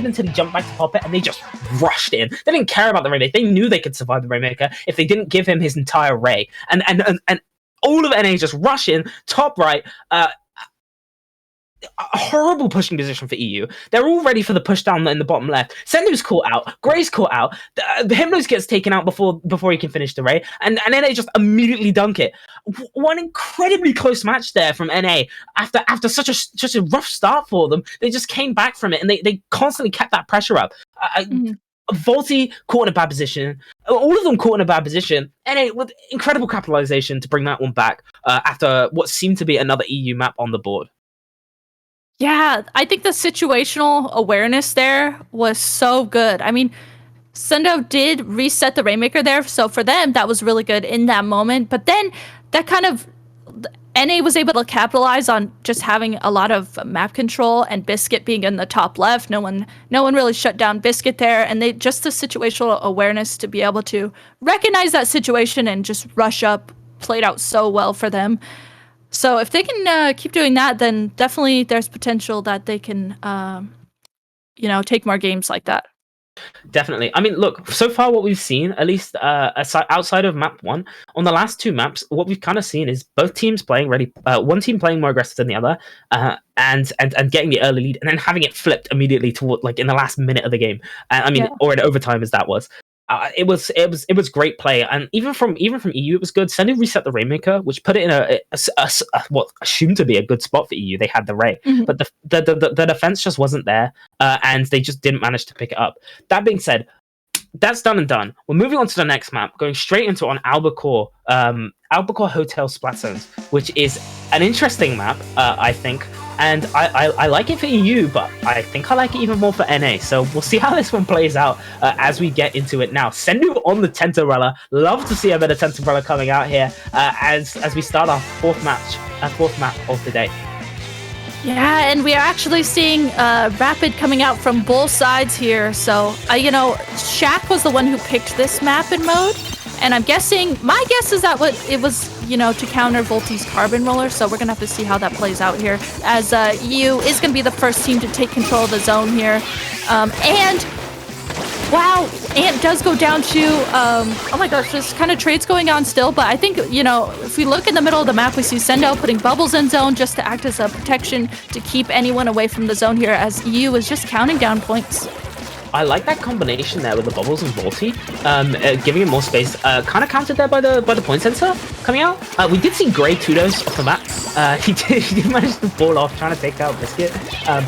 until he jumped back to pop it, and they just rushed in. They didn't care about the Rainmaker. They knew they could survive the Rainmaker if they didn't give him his entire Ray. And all of NA just rush in, top right, a horrible pushing position for EU. They're all ready for the push down in the bottom left. Sendou's caught out. Gray's caught out. The Hypnos gets taken out before he can finish the Ray. And NA just immediately dunk it. One incredibly close match there from NA. After such a rough start for them, they just came back from it, and they constantly kept that pressure up. Volty caught in a bad position. All of them caught in a bad position, and with incredible capitalization to bring that one back after what seemed to be another EU map on the board. Yeah, I think the situational awareness there was so good. I mean, Sendou did reset the Rainmaker there, so for them, that was really good in that moment. But then that kind of NA was able to capitalize on just having a lot of map control and Biscuit being in the top left. No one really shut down Biscuit there, and they just the situational awareness to be able to recognize that situation and just rush up played out so well for them. So if they can keep doing that, then definitely there's potential that they can, take more games like that. Definitely. I mean, look, so far what we've seen, at least outside of map 1, on the last 2 maps, what we've kind of seen is both teams playing ready, one team playing more aggressive than the other, and getting the early lead, and then having it flipped immediately toward like in the last minute of the game. Or in overtime as that was. It was great play, and even from EU, it was good. Sendou reset the Rainmaker, which put it in a what assumed to be a good spot for EU. They had the Ray, but the defense just wasn't there, and they just didn't manage to pick it up. That being said, that's done and done. We're moving on to the next map, going straight into on Albacore, Albacore Hotel Splat Zones, which is an interesting map, I think. And I like it for EU, but I think I like it even more for NA. So we'll see how this one plays out as we get into it now. Sendou on the Tentarella. Love to see a bit of Tentarella coming out here as we start our fourth map of the day. Yeah, and we are actually seeing Rapid coming out from both sides here. So, Shak was the one who picked this map in mode. And I'm guessing, my guess is that it was, to counter Volty's Carbon Roller. So we're going to have to see how that plays out here. As EU is going to be the first team to take control of the zone here. Wow, Ant does go down to, oh my gosh, there's kind of trades going on still. But I think, if we look in the middle of the map, we see Sendou putting bubbles in zone just to act as a protection to keep anyone away from the zone here as EU is just counting down points. I like that combination there with the bubbles and Volty, giving him more space. Kind of countered there by the point sensor coming out. We did see Grey Tudos off the map. He did manage to fall off trying to take out Biscuit.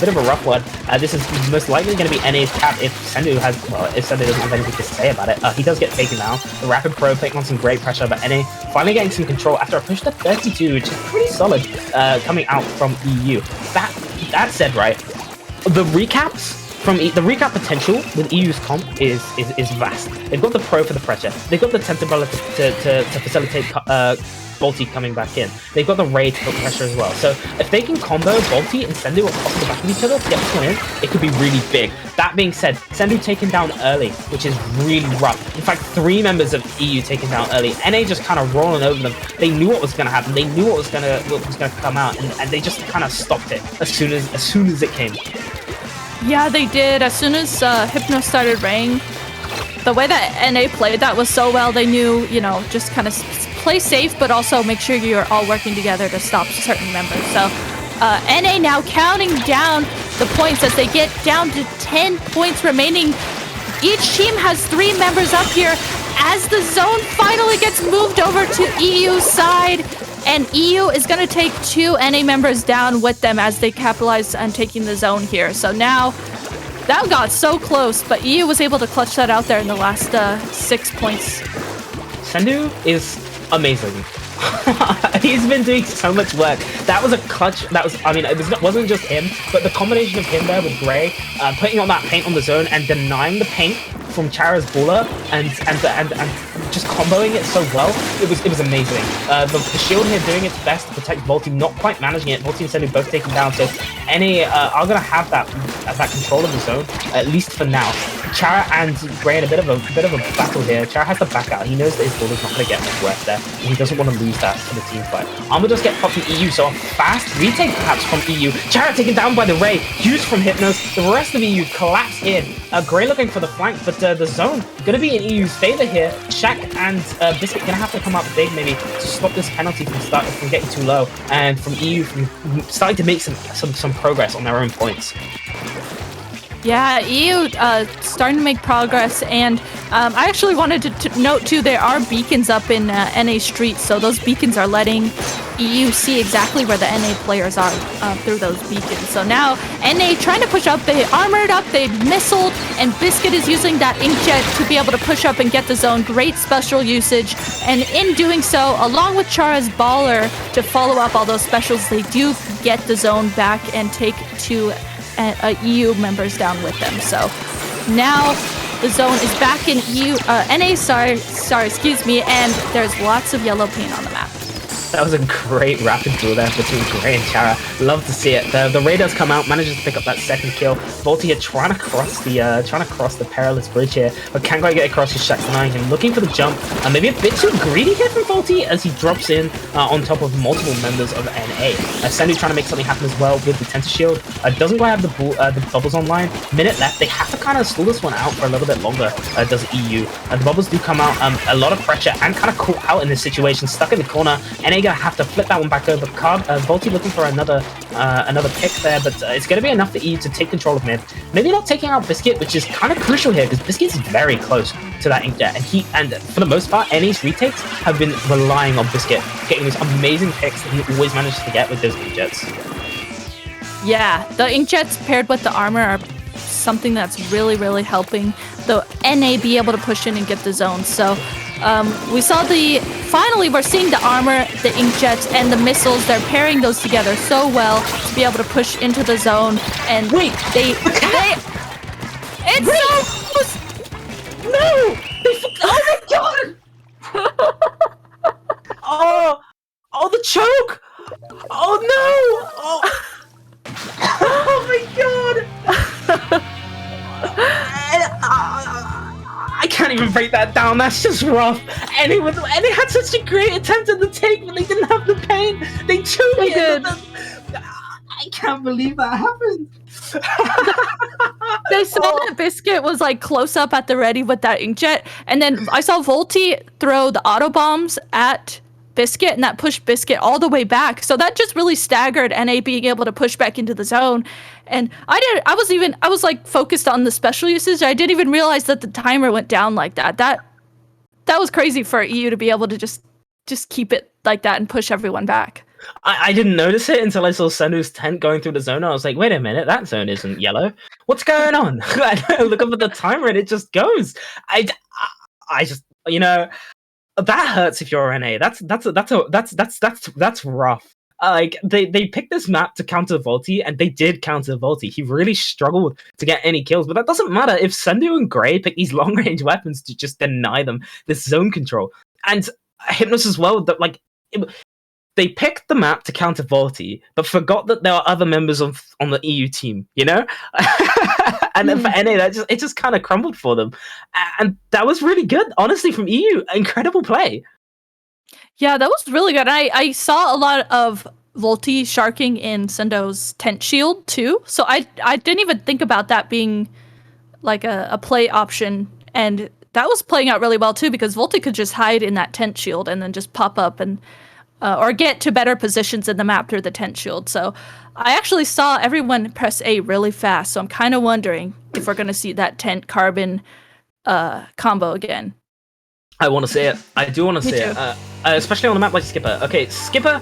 Bit of a rough one. This is most likely going to be NA's cap if Sendou doesn't have anything to say about it. He does get taken down. The Rapid Pro putting on some great pressure, but NA finally getting some control after a push to 32, which is pretty solid coming out from EU. That said, right, the recaps. The recap potential with EU's comp is vast. They've got the Pro for the pressure. They've got the Tentarella to facilitate Volty coming back in. They've got the Ray to put pressure as well. So if they can combo Volty and Sendou off the back of each other to get this one in, it could be really big. That being said, Sendou taken down early, which is really rough. In fact, 3 members of EU taken down early. NA just kind of rolling over them. They knew what was going to happen. They knew what was going to come out, and they just kind of stopped it as soon as it came. Yeah, they did. As soon as Hypnos started raying, the way that NA played that was so well, they knew, just kind of play safe, but also make sure you're all working together to stop certain members. So NA now counting down the points as they get down to 10 points remaining. Each team has 3 members up here as the zone finally gets moved over to EU's side. And EU is going to take 2 NA members down with them as they capitalize on taking the zone here. So now, that got so close, but EU was able to clutch that out there in the last 6 points. Sendou is amazing. He's been doing so much work. That was a clutch. It wasn't just him, but the combination of him there with Grey, putting on that paint on the zone and denying the paint from Chara's baller and just comboing it so well. It was amazing. The shield here doing its best to protect Volty, not quite managing it. Volty and Sendou both taken down, so NA are gonna have that control of the zone at least for now. Chara and Grey in a bit of a battle here. Chara has to back out. He knows that his baller's not gonna get much work there, and he doesn't want to lose that to the team fight. Armor does get popped from EU, so a fast retake perhaps from EU. Chara taken down by the Ray, huge from Hypnos. The rest of EU collapse in. Grey looking for the flank, but the zone gonna be in EU's favor here. Shak and Biscuit gonna have to come up big maybe to stop this penalty from getting too low, and from EU from starting to make some progress on their own points. Yeah, EU starting to make progress, and I actually wanted to note too, there are beacons up in NA Street, so those beacons are letting EU see exactly where the NA players are through those beacons. So now NA trying to push up, they armored up, they missiled, and Biscuit is using that inkjet to be able to push up and get the zone. Great special usage, and in doing so, along with Chara's baller to follow up all those specials, they do get the zone back and take two EU members down with them. So now the zone is back in NA, excuse me, and there's lots of yellow paint on the map. That was a great rapid duel there between Gray and Chara. Love to see it. The Raiders come out, manages to pick up that second kill. Volty are trying to cross the perilous bridge here, but can't quite get across. His Shak denying him, looking for the jump. Maybe a bit too greedy here from Volty as he drops in on top of multiple members of NA. Sendou trying to make something happen as well with the Tenta Shield. Doesn't quite have the bubbles online. Minute left. They have to kind of stall this one out for a little bit longer. Does EU. The bubbles do come out. A lot of pressure and kind of caught out in this situation. Stuck in the corner. NA gonna have to flip that one back over. Volty looking for another pick there, but it's gonna be enough for EU to take control of mid. Maybe not taking out Biscuit, which is kind of crucial here because Biscuit's very close to that inkjet, and for the most part, NA's retakes have been relying on Biscuit getting these amazing picks that he always manages to get with those inkjets. Yeah, the inkjets paired with the armor are something that's really, really helping the NA be able to push in and get the zone. So we saw finally we're seeing the armor, the inkjets, and the missiles. They're pairing those together so well to be able to push into the zone. And Wait, no! Oh my god! Oh, the choke! Oh no! Oh my god! I can't even break that down. That's just rough. And it had such a great attempt at the take, but they didn't have the paint. They choked it. I can't believe that happened. They saw that Biscuit was like close up at the ready with that inkjet, and then I saw Volty throw the auto bombs at Biscuit, and that pushed Biscuit all the way back. So that just really staggered NA being able to push back into the zone. And I was like focused on the special usage. I didn't even realize that the timer went down like that. That was crazy for EU to be able to just keep it like that and push everyone back. I didn't notice it until I saw Sendou's tent going through the zone. I was like, wait a minute, that zone isn't yellow. What's going on? I look up at the timer and it just goes. I just, that hurts if you're NA. That's rough. Like they picked this map to counter Volty, and they did counter Volty. He really struggled to get any kills, but that doesn't matter if Sendou and Gray pick these long range weapons to just deny them this zone control. And Hypnos as well. They picked the map to counter Volty, but forgot that there are other members on the EU team. And then for NA, it just kind of crumbled for them, and that was really good, honestly, from EU. Incredible play. Yeah, that was really good. I saw a lot of Volty sharking in Sendou's tent shield too, so I didn't even think about that being like a play option, and that was playing out really well too because Volty could just hide in that tent shield and then just pop up and or get to better positions in the map through the tent shield. So I actually saw everyone press A really fast, so I'm kind of wondering if we're going to see that tent carbon combo again. I want to see it. I do want to see it. Especially on a map like Skipper. Okay, Skipper,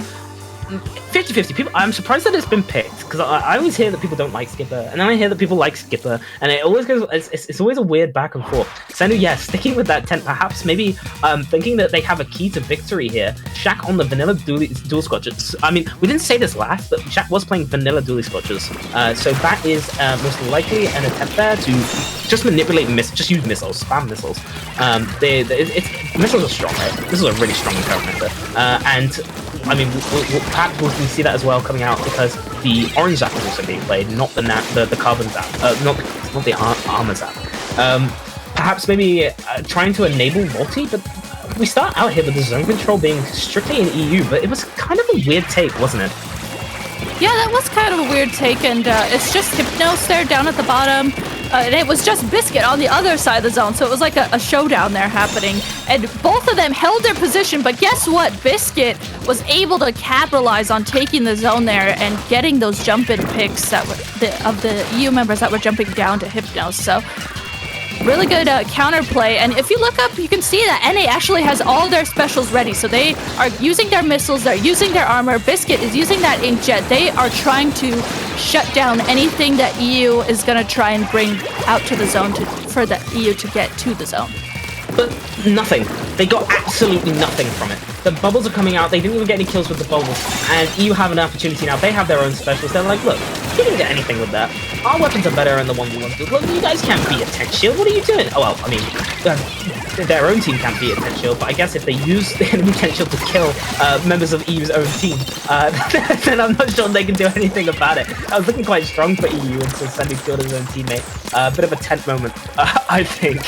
50-50. People, I'm surprised that it's been picked because I always hear that people don't like Skipper, and then I hear that people like Skipper, and it always goes. It's always a weird back and forth. Sendou, sticking with that tent, perhaps maybe thinking that they have a key to victory here. Shak on the vanilla dual scorches. I mean, we didn't say this last, but Shak was playing vanilla dual scorches, so that is most likely an attempt there to just manipulate just use missiles, spam missiles. Missiles are strong, right? This is a really strong encounter, and I mean, perhaps we'll see that as well coming out because the orange zap is also being played, not the carbon zap, not the armor zap. Perhaps maybe trying to enable Volty, but we start out here with the zone control being strictly in EU, but it was kind of a weird take, wasn't it? Yeah, that was kind of a weird take, and it's just Hypnos there down at the bottom. and it was just Biscuit on the other side of the zone, so it was like a showdown there happening. And both of them held their position, but guess what? Biscuit was able to capitalize on taking the zone there and getting those jump-in picks that were of the EU members that were jumping down to Hypnos. So really good counterplay. And if you look up, you can see that NA actually has all their specials ready. So they are using their missiles, they're using their armor. Biscuit is using that inkjet. They are trying to shut down anything that EU is going to try and bring out to the zone for the EU to get to the zone. But nothing. They got absolutely nothing from it. The bubbles are coming out. They didn't even get any kills with the bubbles. And EU have an opportunity now. They have their own specials. They're like, look, you didn't get anything with that. Our weapons are better in the 1v1. Look, you guys can't beat a tent shield. What are you doing? Oh, well, I mean, their own team can't beat a tent shield. But I guess if they use the enemy tent shield to kill members of EU's own team, then I'm not sure they can do anything about it. I was looking quite strong for EU until Sendou killed his own teammate. A bit of a tent moment, I think.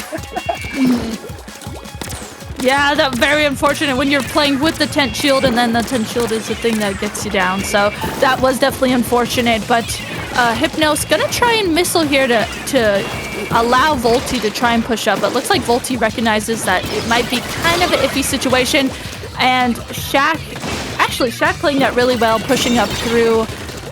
Yeah, that's very unfortunate when you're playing with the tent shield and then the tent shield is the thing that gets you down. So that was definitely unfortunate, but Hypnos gonna try and missile here to allow Volty to try and push up, but looks like Volty recognizes that it might be kind of an iffy situation, and Shak playing that really well, pushing up through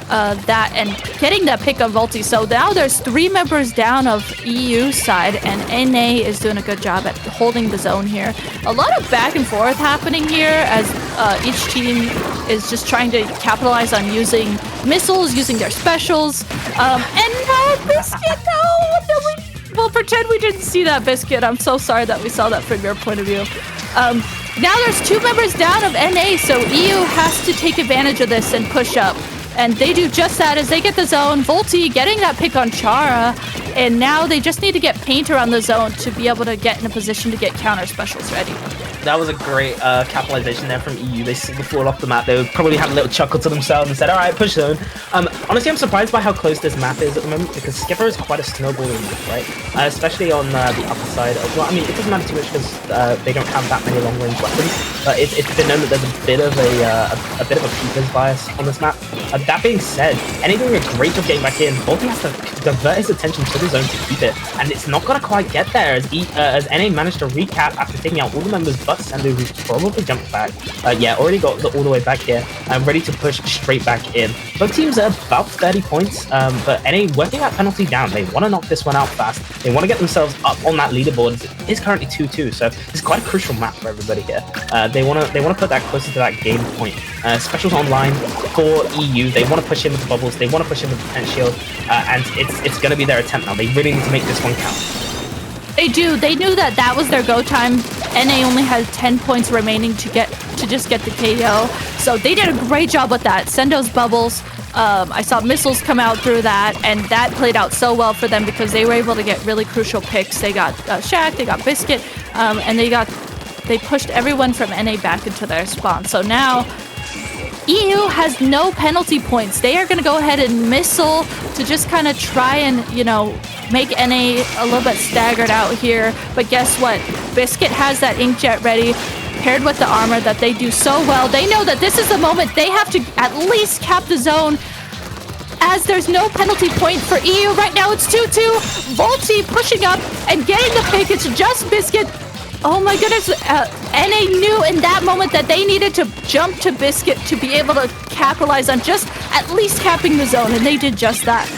that and getting that pick of Volty. So now there's 3 members down of EU side, and NA is doing a good job at holding the zone here. A lot of back and forth happening here as each team is just trying to capitalize on using missiles, using their specials. And no, Biscuit, no! We'll pretend we didn't see that, Biscuit. I'm so sorry that we saw that from your point of view. Now there's 2 members down of NA, so EU has to take advantage of this and push up. And they do just that as they get the zone. Volty getting that pick on Chara. And now they just need to get paint around the zone to be able to get in a position to get counter specials ready. That was a great capitalization there from EU. They fall off the map. They probably had a little chuckle to themselves and said, all right, push zone. Honestly, I'm surprised by how close this map is at the moment, because Skipper is quite a snowballing map, right? Especially on the upper side. Well, I mean, it doesn't matter too much because they don't have that many long-range weapons. But it's been known that there's a bit of a peepers bias on this map. That being said, NA doing a great job getting back in. Volty has to divert his attention to the zone to keep it, and it's not gonna quite get there as NA managed to recap after taking out all the members but Sendou, who's probably jumped back. Yeah, already got all the way back here and ready to push straight back in. Both teams are about 30 points, but NA working that penalty down. They want to knock this one out fast. They want to get themselves up on that leaderboard. It is currently 2-2, so it's quite a crucial map for everybody here. They want to put that closer to that game point. Specials online for EU. They want to push in with the bubbles. They want to push in with the tent shield, and it's going to be their attempt now. They really need to make this one count. They do. They knew that was their go time. NA only had 10 points remaining to just get the KO. So they did a great job with that. Sendou's bubbles. I saw missiles come out through that, and that played out so well for them because they were able to get really crucial picks. They got Shak, they got Biscuit, and they pushed everyone from NA back into their spawn. So now EU has no penalty points. They are going to go ahead and missile to just kind of try and, make NA a little bit staggered out here. But guess what? Biscuit has that inkjet ready, paired with the armor that they do so well. They know that this is the moment they have to at least cap the zone, as there's no penalty point for EU. Right now it's 2-2. Volty pushing up and getting the pick. It's just Biscuit. Oh my goodness, NA knew in that moment that they needed to jump to Biscuit to be able to capitalize on just at least capping the zone, and they did just that.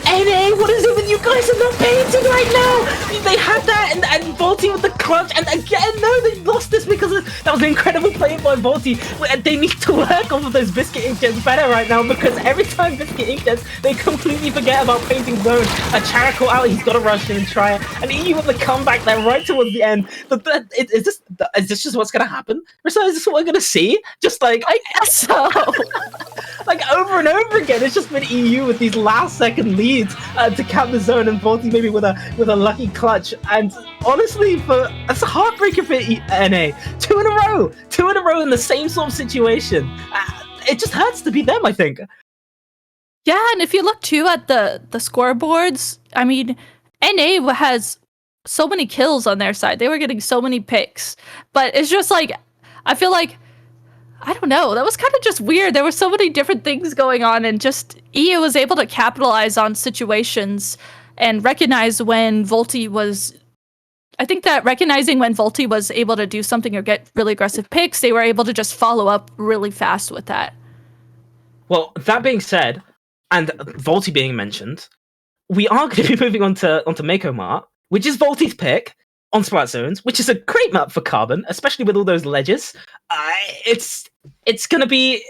NA, what is it with you guys and not painting right now? They had that and Volty with the clutch, and again, no, they lost this because that was an incredible play by Volty. They need to work off of those Biscuit inkjets better right now, because every time Biscuit inkjets, they completely forget about painting zone. Chara caught out, he's got to rush in and try it, and EU with the comeback there right towards the end. Is this just what's going to happen? Rissa, is this what we're going to see? Just like, I guess so. Like over and over again, it's just been EU with these last second leads to cap the zone, and Volty maybe with a lucky clutch. And honestly, that's a heartbreaker for NA. Two in a row in the same sort of situation. It just hurts to be them, I think. Yeah, and if you look too at the scoreboards, I mean, NA has so many kills on their side. They were getting so many picks, but it's just like, I feel like, I don't know, that was kind of just weird. There were so many different things going on, and just EU was able to capitalize on situations and recognize when Volty was. I think that recognizing when Volty was able to do something or get really aggressive picks, they were able to just follow up really fast with that. Well, that being said, and Volty being mentioned, we are going to be moving onto Mako Mart, which is Volty's pick on Splat Zones, which is a great map for Carbon, especially with all those ledges. It's going to be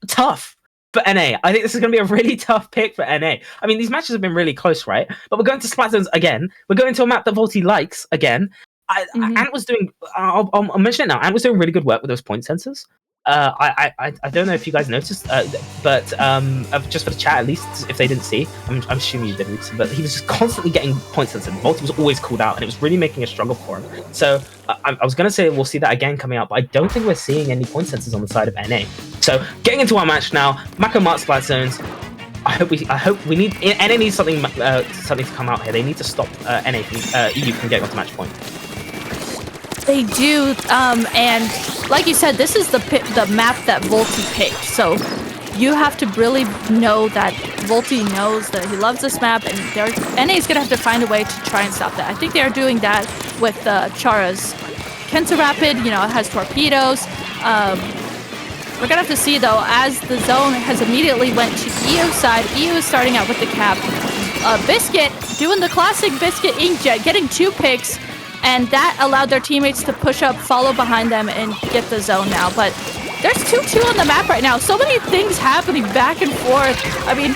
tough for NA. I think this is going to be a really tough pick for NA. I mean, these matches have been really close, right? But we're going to Splat Zones again. We're going to a map that Volty likes again. Ant was doing. I'll mention it now. Ant was doing really good work with those point sensors. I don't know if you guys noticed, but just for the chat, at least if they didn't see, I'm assuming you didn't. But he was just constantly getting point sensitive. Volty was always called out, and it was really making a struggle for him. So I was gonna say we'll see that again coming out, but I don't think we're seeing any point sensors on the side of NA. So getting into our match now, Mako Mart Splat Zones. I hope we need NA needs something to come out here. They need to stop NA from EU from getting onto match point. They do, and like you said, this is the map that Volty picked. So you have to really know that Volty knows that he loves this map, and NA is gonna have to find a way to try and stop that. I think they are doing that with Chara's Kenta Rapid. You know, it has torpedoes. We're gonna have to see though, as the zone has immediately went to EU side. EU is starting out with the cap. Biscuit doing the classic Biscuit Inkjet, getting 2 picks. And that allowed their teammates to push up, follow behind them, and get the zone now. But there's 2-2 on the map right now. So many things happening back and forth. I mean,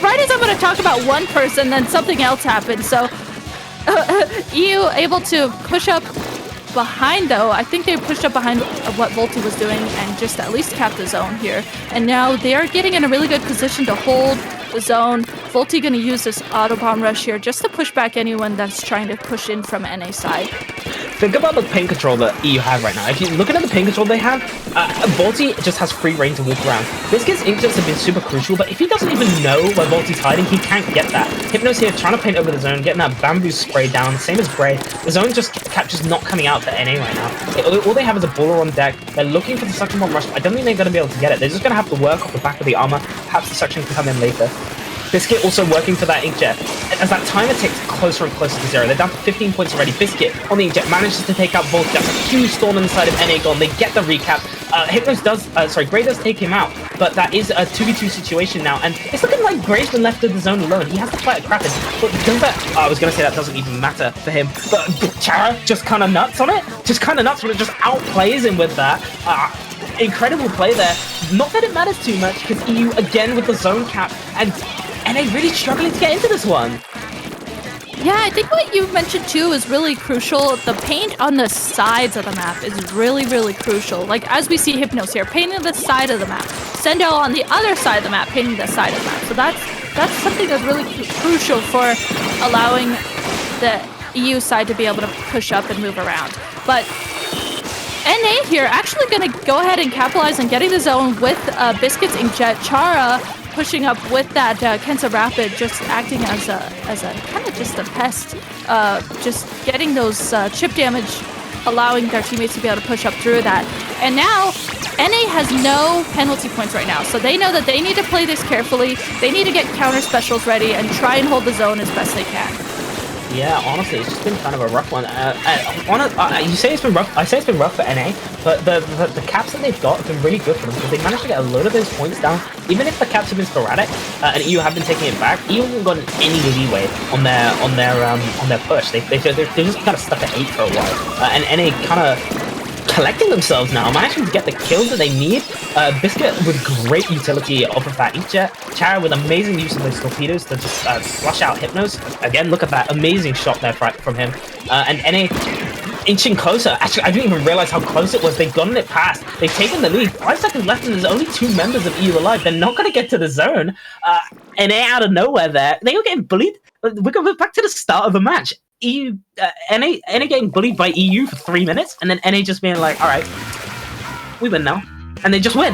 right as I'm going to talk about one person, then something else happened. So EU able to push up behind, though. I think they pushed up behind what Volty was doing and just at least cap the zone here. And now they're getting in a really good position to hold the zone. Volty gonna use this auto bomb rush here just to push back anyone that's trying to push in from NA side. Think about the paint control that EU have right now. If you're looking at the paint control they have, Volty just has free reign to walk around. Biscuit's inkjets have been super crucial, but if he doesn't even know where Volty's hiding, he can't get that. Hypnos here trying to paint over the zone, getting that bamboo spray down, same as Bray. The zone just captures not coming out for NA right now. All they have is a baller on deck. They're looking for the suction bomb rush, but I don't think they're going to be able to get it. They're just going to have to work off the back of the armor. Perhaps the suction can come in later. Biscuit also working for that inkjet. As that timer ticks closer and closer to 0, they're down to 15 points already. Biscuit on the inkjet manages to take out Volty. That's a huge storm on the side of NA gone. They get the recap. Hypnos does, Gray does take him out, but that is a 2v2 situation now, and it's looking like Gray's been left in the zone alone. He has to fight a Kraken, but does that? I was gonna say that doesn't even matter for him, but Chara just kind of nuts on it. Just outplays him with that. Incredible play there. Not that it matters too much, because EU again with the zone cap, and NA really struggling to get into this one. Yeah, I think what you mentioned too is really crucial. The paint on the sides of the map is really, really crucial. Like, as we see Hypnos here, painting the side of the map. Sendou on the other side of the map, painting the side of the map. So that's something that's really crucial for allowing the EU side to be able to push up and move around. But NA here actually going to go ahead and capitalize on getting the zone with Biscuit's inkjet. Chara pushing up with that Kenta Rapid, just acting as a kind of just a pest, just getting those chip damage, allowing their teammates to be able to push up through that. And now NA has no penalty points right now, so they know that they need to play this carefully. They need to get counter specials ready and try and hold the zone as best they can. Yeah, honestly, it's just been kind of a rough one. You say it's been rough. I say it's been rough for NA, but the caps that they've got have been really good for them because they managed to get a load of those points down. Even if the caps have been sporadic and EU have been taking it back, EU haven't gotten any leeway on their push. They're just kind of stuck at 8 for a while, and NA kind of collecting themselves now, managing to get the kills that they need. Biscuit with great utility off of that inkjet. Chara with amazing use of those torpedoes to just flush out Hypnos. Again, look at that amazing shot there from him. And NA inching closer. Actually, I didn't even realize how close it was. They've gotten it past. They've taken the lead. 5 seconds left and there's only 2 members of EU alive. They're not going to get to the zone. NA out of nowhere there. They were getting bullied. We're going back to the start of the match. NA getting bullied by EU for 3 minutes, and then NA just being like, all right, we win now. And they just win.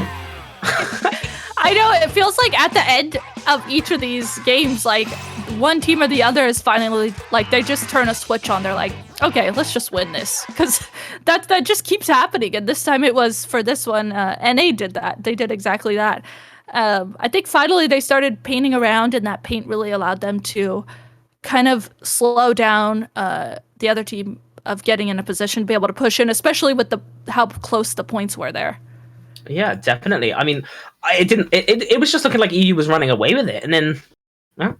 I know, it feels like at the end of each of these games, like, one team or the other is finally, like, they just turn a switch on. They're like, okay, let's just win this. Because that just keeps happening. And this time it was, for this one, NA did that. They did exactly that. I think finally they started painting around, and that paint really allowed them to kind of slow down the other team of getting in a position to be able to push in, especially with how close the points were there. Yeah, definitely. I mean, it was just looking like EU was running away with it, and then, well,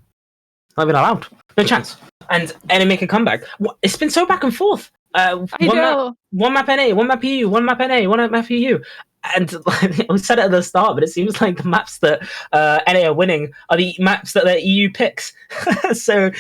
not even allowed. No chance. And they make a comeback. It's been so back and forth. I know. One map NA, one map EU, one map NA, one map EU. And we said it at the start, but it seems like the maps that NA are winning are the maps that the EU picks. So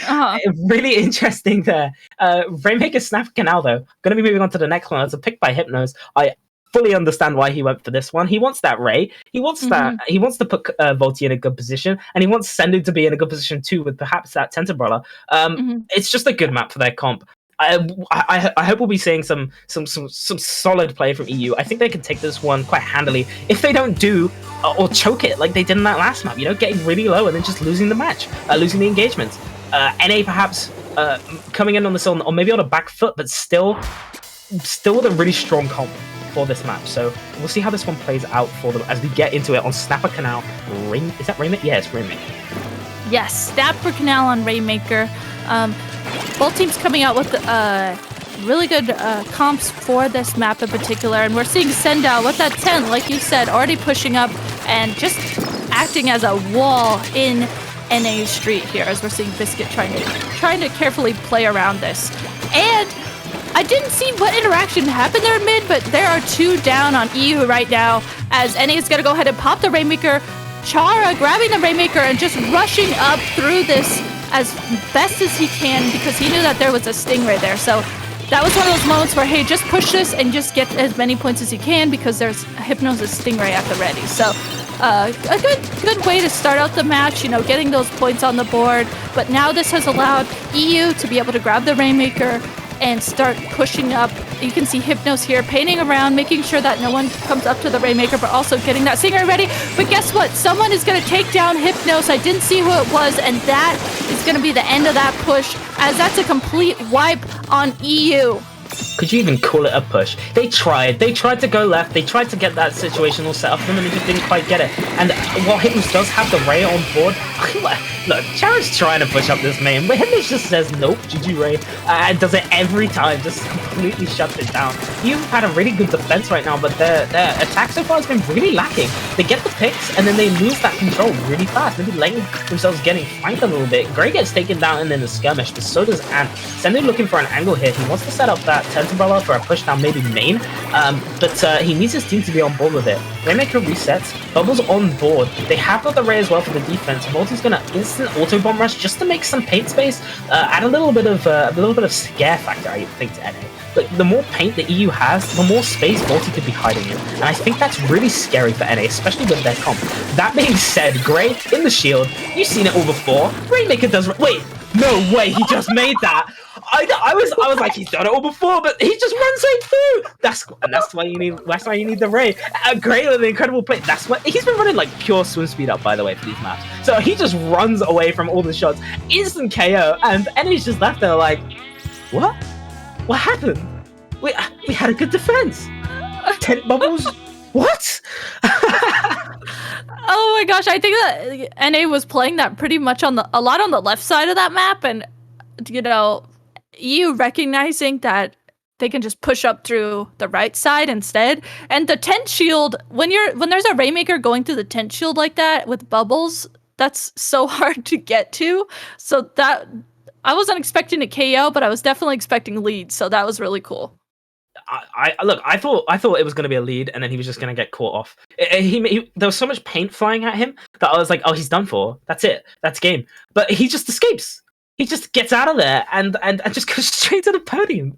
really interesting there. Rainmaker Snap Canal, though. Going to be moving on to the next one. It's a pick by Hypnos. I fully understand why he went for this one. He wants that Ray. He wants that. He wants to put Volty in a good position, and he wants Sendou to be in a good position too, with perhaps that Tent Umbrella. It's just a good map for their comp. I hope we'll be seeing some solid play from EU. I think they can take this one quite handily if they don't do or choke it like they did in that last map. You know, getting really low and then just losing the match, losing the engagement. NA perhaps coming in on this or maybe on a back foot, but still with a really strong comp for this map. So we'll see how this one plays out for them as we get into it on Snapper Canal. Is that Rainmaker? Yeah, it's Rainmaker. Yes, Snapper Canal on Rainmaker. Both teams coming out with really good comps for this map in particular, and we're seeing Sendou with that 10, like you said, already pushing up and just acting as a wall in NA's street here, as we're seeing Biscuit trying to carefully play around this. And I didn't see what interaction happened there mid, but there are 2 down on EU right now, as NA is going to go ahead and pop the Rainmaker. Chara grabbing the Rainmaker and just rushing up through this as best as he can, because he knew that there was a Stingray there. So that was one of those moments where, hey, just push this and just get as many points as you can, because there's Hypnos' Stingray at the ready. So a good way to start out the match, you know, getting those points on the board. But now this has allowed EU to be able to grab the Rainmaker and start pushing up. You can see Hypnos here painting around, making sure that no one comes up to the Rainmaker, but also getting that Stingray ready. But guess what? Someone is going to take down Hypnos. I didn't see who it was, and that is going to be the end of that push, as that's a complete wipe on EU. Could you even call it a push? They tried to go left, they tried to get that situation all set up for them, and they just didn't quite get it. And while Hypnos does have the Ray on board, look, Chara's trying to push up this main, but Hypnos just says nope, GG Ray, and does it every time, just completely shuts it down. You've had a really good defense right now, but their attack so far has been really lacking. They get the picks, and then they lose that control really fast, maybe letting themselves getting flanked a little bit. Gray gets taken down and then the skirmish, but so does Ant. Sendou looking for an angle here. He wants to set up that Tent Umbrella for a push down maybe main, but he needs his team to be on board with it. Rainmaker resets, Bubbles on board. They have got the Ray as well for the defense. Volty's gonna instant auto bomb rush just to make some paint space, add a little bit of scare factor, I think, to NA. But the more paint the EU has, the more space Volty could be hiding in, and I think that's really scary for NA, especially with their comp. That being said, Gray in the shield, you've seen it all before. Rainmaker does. Wait, no way, he just made that. I was like, he's done it all before, but he just runs right through. That's why you need the Ray. Gray with an incredible play. That's what he's been running, like pure swim speed up, by the way, for these maps. So he just runs away from all the shots, instant KO, and NA's just left there like, what? What happened? We had a good defense. 10 bubbles. What? Oh my gosh, I think that NA was playing that pretty much a lot on the left side of that map, and you know, you recognizing that they can just push up through the right side instead. And the tent shield, when there's a Rainmaker going through the tent shield like that with bubbles, that's so hard to get to. So that I wasn't expecting a KO, but I was definitely expecting lead, so that was really cool. I thought it was going to be a lead, and then he was just going to get caught off. There was so much paint flying at him that I was like, oh, he's done for. That's it. That's game. But he just escapes. He just gets out of there and just goes straight to the podium.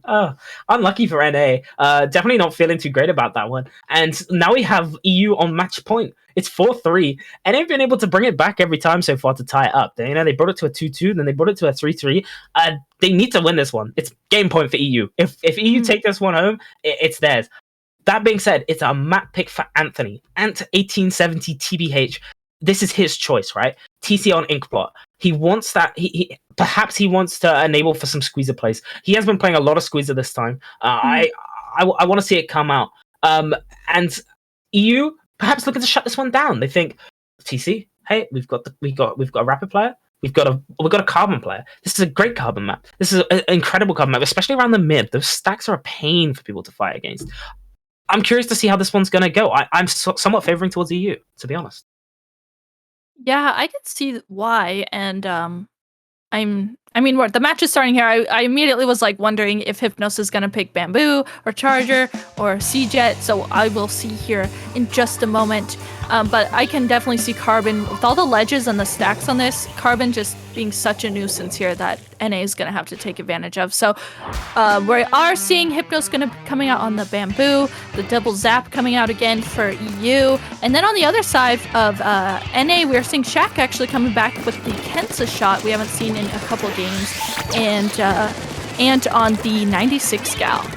Unlucky for NA. Definitely not feeling too great about that one. And now we have EU on match point. It's 4-3, and they've been able to bring it back every time so far to tie it up. They brought it to a 2-2, then they brought it to a 3-3. They need to win this one. It's game point for EU. If EU take this one home, it's theirs. That being said, it's a map pick for Anthony. Ant 1870 TBH. This is his choice, right? TC on Inkblot. He wants that. Perhaps he wants to enable for some squeezer plays. He has been playing a lot of squeezer this time. I want to see it come out. And EU perhaps looking to shut this one down. They think TC, hey, we've got a rapid player. We've got a carbon player. This is a great carbon map. This is an incredible carbon map, especially around the mid. Those stacks are a pain for people to fight against. I'm curious to see how this one's going to go. I'm somewhat favoring towards EU, to be honest. Yeah, I can see why, and the match is starting here. I immediately was like wondering if Hypnos is gonna pick Bamboo or Charger or C-Jet, so I will see here in just a moment. But I can definitely see Carbon, with all the ledges and the stacks on this, Carbon just being such a nuisance here that NA is gonna have to take advantage of. So we are seeing Hypnos coming out on the Bamboo, the double zap coming out again for EU, and then on the other side of NA, we're seeing Shak actually coming back with the Kensa shot we haven't seen in a couple games, and on the 96 gal.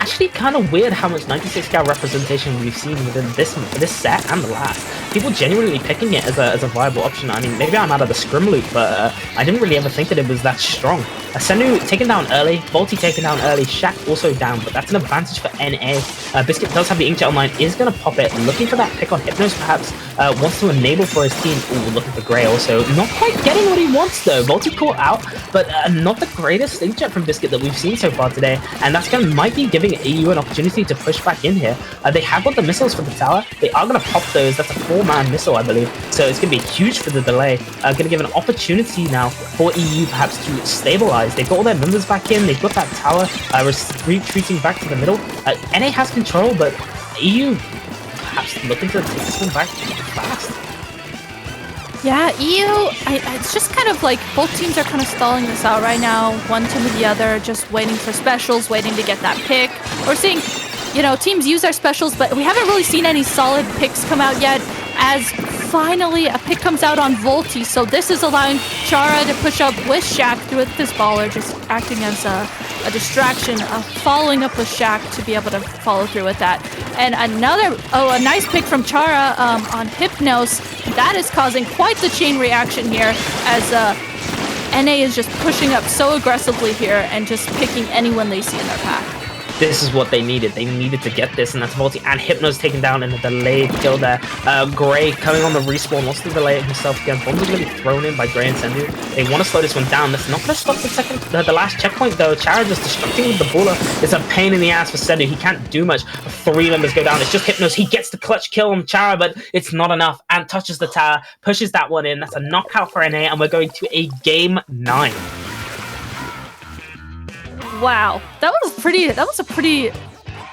Actually, kind of weird how much 96 cal representation we've seen within this set and the last. People genuinely picking it as a viable option. I mean, maybe I'm out of the scrim loop, but I didn't really ever think that it was that strong. Sendou taken down early, Volty taken down early, Shak also down, but that's an advantage for NA. Biscuit does have the Inkjet online, is going to pop it, looking for that pick on Hypnos perhaps, wants to enable for his team. Ooh, looking for Grey also. Not quite getting what he wants though. Volty caught out, but not the greatest Inkjet from Biscuit that we've seen so far today, and that's might be giving EU an opportunity to push back in here. They have got the missiles for the tower. They are going to pop those. That's a 4-man missile, I believe. So it's going to be huge for the delay. Going to give an opportunity now for EU perhaps to stabilize. They've got all their members back in. They've got that tower retreating back to the middle. NA has control, but EU perhaps looking to take this one back fast. Yeah, EU, it's just kind of like both teams are kind of stalling this out right now. One team with the other, just waiting for specials, waiting to get that pick. We're seeing, teams use their specials, but we haven't really seen any solid picks come out yet, as finally a pick comes out on Volty. So this is allowing Chara to push up with Shak through this baller, just acting as a distraction, following up with Shak to be able to follow through with that. And a nice pick from Chara on Hypnos. That is causing quite the chain reaction here, as NA is just pushing up so aggressively here and just picking anyone they see in their path. This is what they needed. They needed to get this, and that's Volty and Hypnos taken down in a delayed kill there. Grey coming on the respawn, wants to delay it himself again. Bombs are going to be thrown in by Grey and Sendou. They want to slow this one down. That's not going to stop the last checkpoint, though. Chara just destructing with the baller. It's a pain in the ass for Sendou. He can't do much. 3 members go down. It's just Hypnos. He gets the clutch kill on Chara, but it's not enough, and touches the tower, pushes that one in. That's a knockout for NA, and we're going to a game 9. Wow, that was a pretty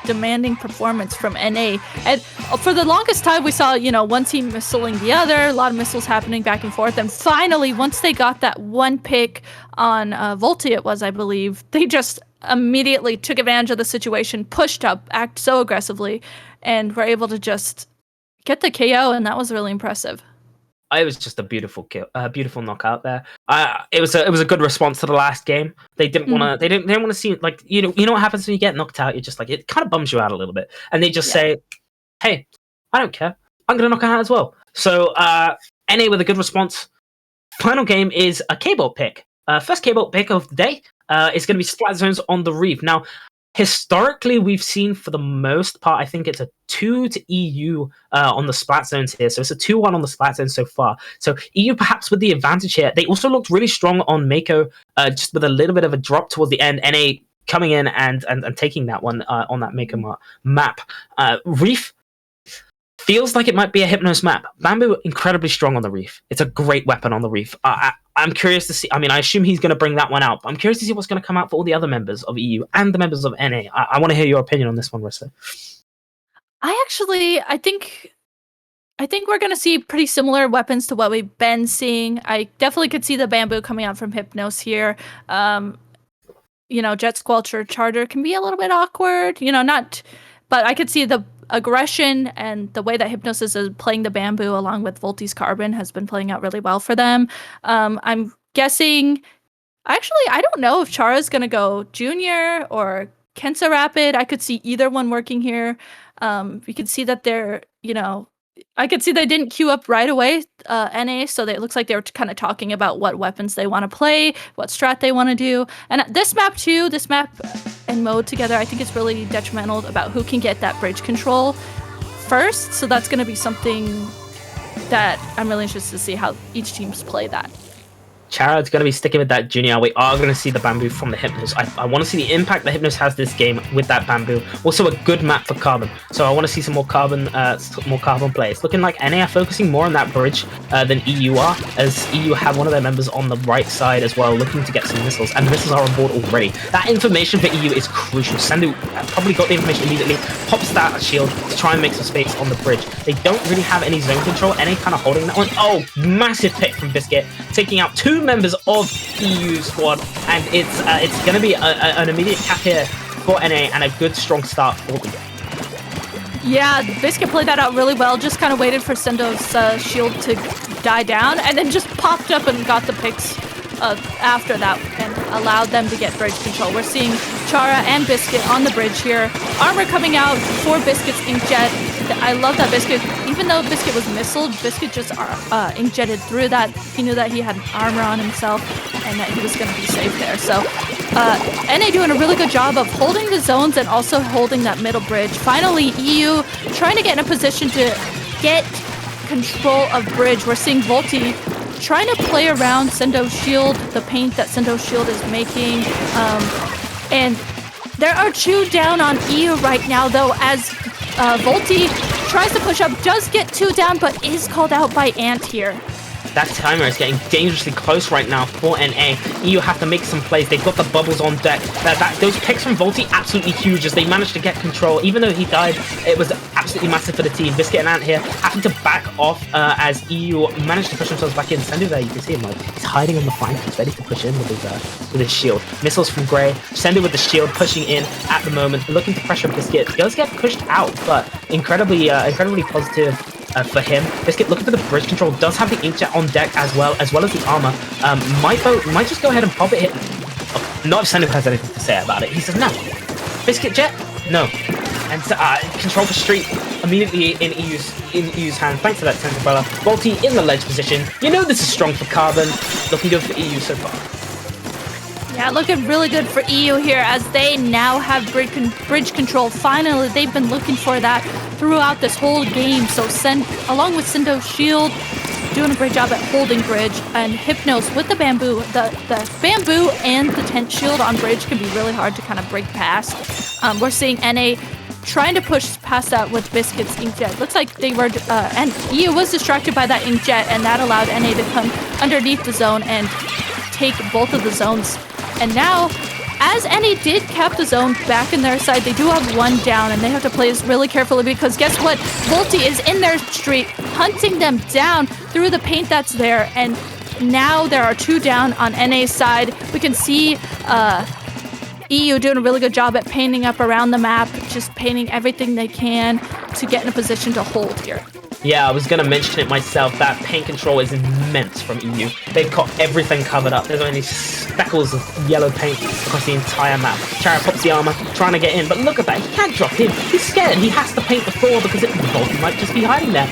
demanding performance from NA. And for the longest time, we saw, one team missiling the other, a lot of missiles happening back and forth. And finally, once they got that one pick on Volty, it was, I believe, they just immediately took advantage of the situation, pushed up, act so aggressively, and were able to just get the KO. And that was really impressive. It was just a beautiful kill, beautiful knockout there. It was a good response to the last game. They didn't want to. They didn't want to see, like, you know what happens when you get knocked out. You're just like, it kind of bums you out a little bit, and they just say, "Hey, I don't care. I'm gonna knock out as well." So NA with a good response. Final game is a K-Bolt pick. First K-Bolt pick of the day. It's gonna be Splat Zones on the Reef. Now, historically, we've seen, for the most part, I think it's a 2 to EU on the Splat Zones here. So it's a 2-1 on the Splat Zones so far. So EU perhaps with the advantage here. They also looked really strong on Mako, just with a little bit of a drop towards the end. NA coming in and taking that one on that Mako map. Reef feels like it might be a Hypnos map. Bamboo, incredibly strong on the Reef. It's a great weapon on the Reef. I'm curious to see. I mean, I assume he's going to bring that one out. But I'm curious to see what's going to come out for all the other members of EU and the members of NA. I want to hear your opinion on this one, Rissa. I think we're going to see pretty similar weapons to what we've been seeing. I definitely could see the Bamboo coming out from Hypnos here. Jet Squelcher Charger can be a little bit awkward. But I could see the aggression and the way that Hypnos is playing the Bamboo along with Volty's Carbon has been playing out really well for them. I'm guessing, actually, I don't know if Chara's going to go Junior or Kensa Rapid. I could see either one working here. We could see that they're, I could see they didn't queue up right away, NA, so it looks like they were kind of talking about what weapons they want to play, what strat they want to do. And this map and mode together, I think it's really detrimental about who can get that bridge control first. So that's going to be something that I'm really interested to see how each team's play that. Chara's going to be sticking with that junior. We are going to see the bamboo from the Hypnos. I want to see the impact that Hypnos has this game with that bamboo. Also a good map for Carbon. So I want to see some more Carbon plays. Looking like NA are focusing more on that bridge than EU are, as EU have one of their members on the right side as well, looking to get some missiles. And the missiles are on board already. That information for EU is crucial. Sendou probably got the information immediately, pops that shield to try and make some space on the bridge. They don't really have any zone control. NA kind of holding that one. Oh, massive pick from Biscuit, taking out 2 members of EU squad, and it's going to be an immediate cap here for NA and a good strong start for them. Yeah, Biscuit played that out really well, just kind of waited for Sendou's shield to die down, and then just popped up and got the picks after that and allowed them to get bridge control. We're seeing Chara and Biscuit on the bridge here. Armor coming out for Biscuit's Inkjet. I love that Biscuit, even though Biscuit was missiled, Biscuit just inkjetted through that. He knew that he had armor on himself and that he was going to be safe there. So NA doing a really good job of holding the zones and also holding that middle bridge. Finally, EU trying to get in a position to get control of bridge. We're seeing Volty trying to play around Sendou's shield, the paint that Sendou's shield is making. And there are 2 down on EU right now, though, as Volty tries to push up, does get 2 down, but is called out by Ant here. That timer is getting dangerously close right now for NA. EU have to make some plays. They've got the bubbles on deck. Those picks from Volty absolutely huge as they managed to get control. Even though he died, it was absolutely massive for the team. Biscuit and Ant here having to back off as EU managed to push themselves back in. Sendou there, you can see him like he's hiding on the flank. He's ready to push in with his shield. Missiles from Grey. Sendou with the shield pushing in at the moment, looking to pressure Biscuit. Does get pushed out, but incredibly positive for him. Biscuit looking for the bridge control, does have the inkjet on deck as well as the armor. Might just go ahead and pop it here. Oh, not if Sendou has anything to say about it. He says no. Biscuit jet? No. And control for street immediately in EU's hand, thanks to that 10th umbrella. Volty in the ledge position. You know this is strong for Carbon. Looking good for EU so far. Yeah, looking really good for EU here as they now have bridge control. Finally, they've been looking for that throughout this whole game. So along with Sendou's shield, doing a great job at holding bridge, and Hypnos with the bamboo. The bamboo and the tent shield on bridge can be really hard to kind of break past. We're seeing NA trying to push past that with Biscuit's inkjet. Looks like they were, and EU was distracted by that inkjet, and that allowed NA to come underneath the zone and take both of the zones. And now, as NA did cap the zone back in their side, they do have 1 down, and they have to play this really carefully because guess what? Volty is in their street, hunting them down through the paint that's there, and now there are 2 down on NA's side. We can see EU doing a really good job at painting up around the map, just painting everything they can to get in a position to hold here. Yeah, I was going to mention it myself. That paint control is immense from EU. They've got everything covered up. There's only speckles of yellow paint across the entire map. Chara pops the armor, trying to get in, but look at that. He can't drop in. He's scared. He has to paint the floor because the Volty might just be hiding there.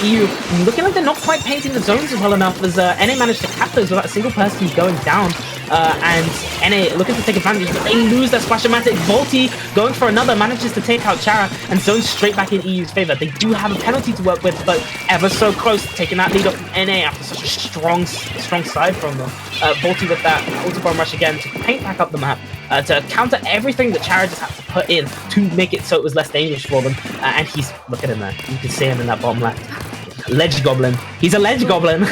EU looking like they're not quite painting the zones well enough as NA managed to cap those without a single person going down. And NA looking to take advantage, but they lose their Splash-O-Matic. Volty going for another, manages to take out Chara and zones straight back in EU's favor. They do have a penalty to work with, but ever so close to taking that lead off from NA after such a strong side from them. Volty with that ulti-bomb rush again to paint back up the map, to counter everything that Chara just had to put in to make it so it was less dangerous for them. And he's, look at him there. You can see him in that bottom left. Ledge goblin. He's a ledge goblin.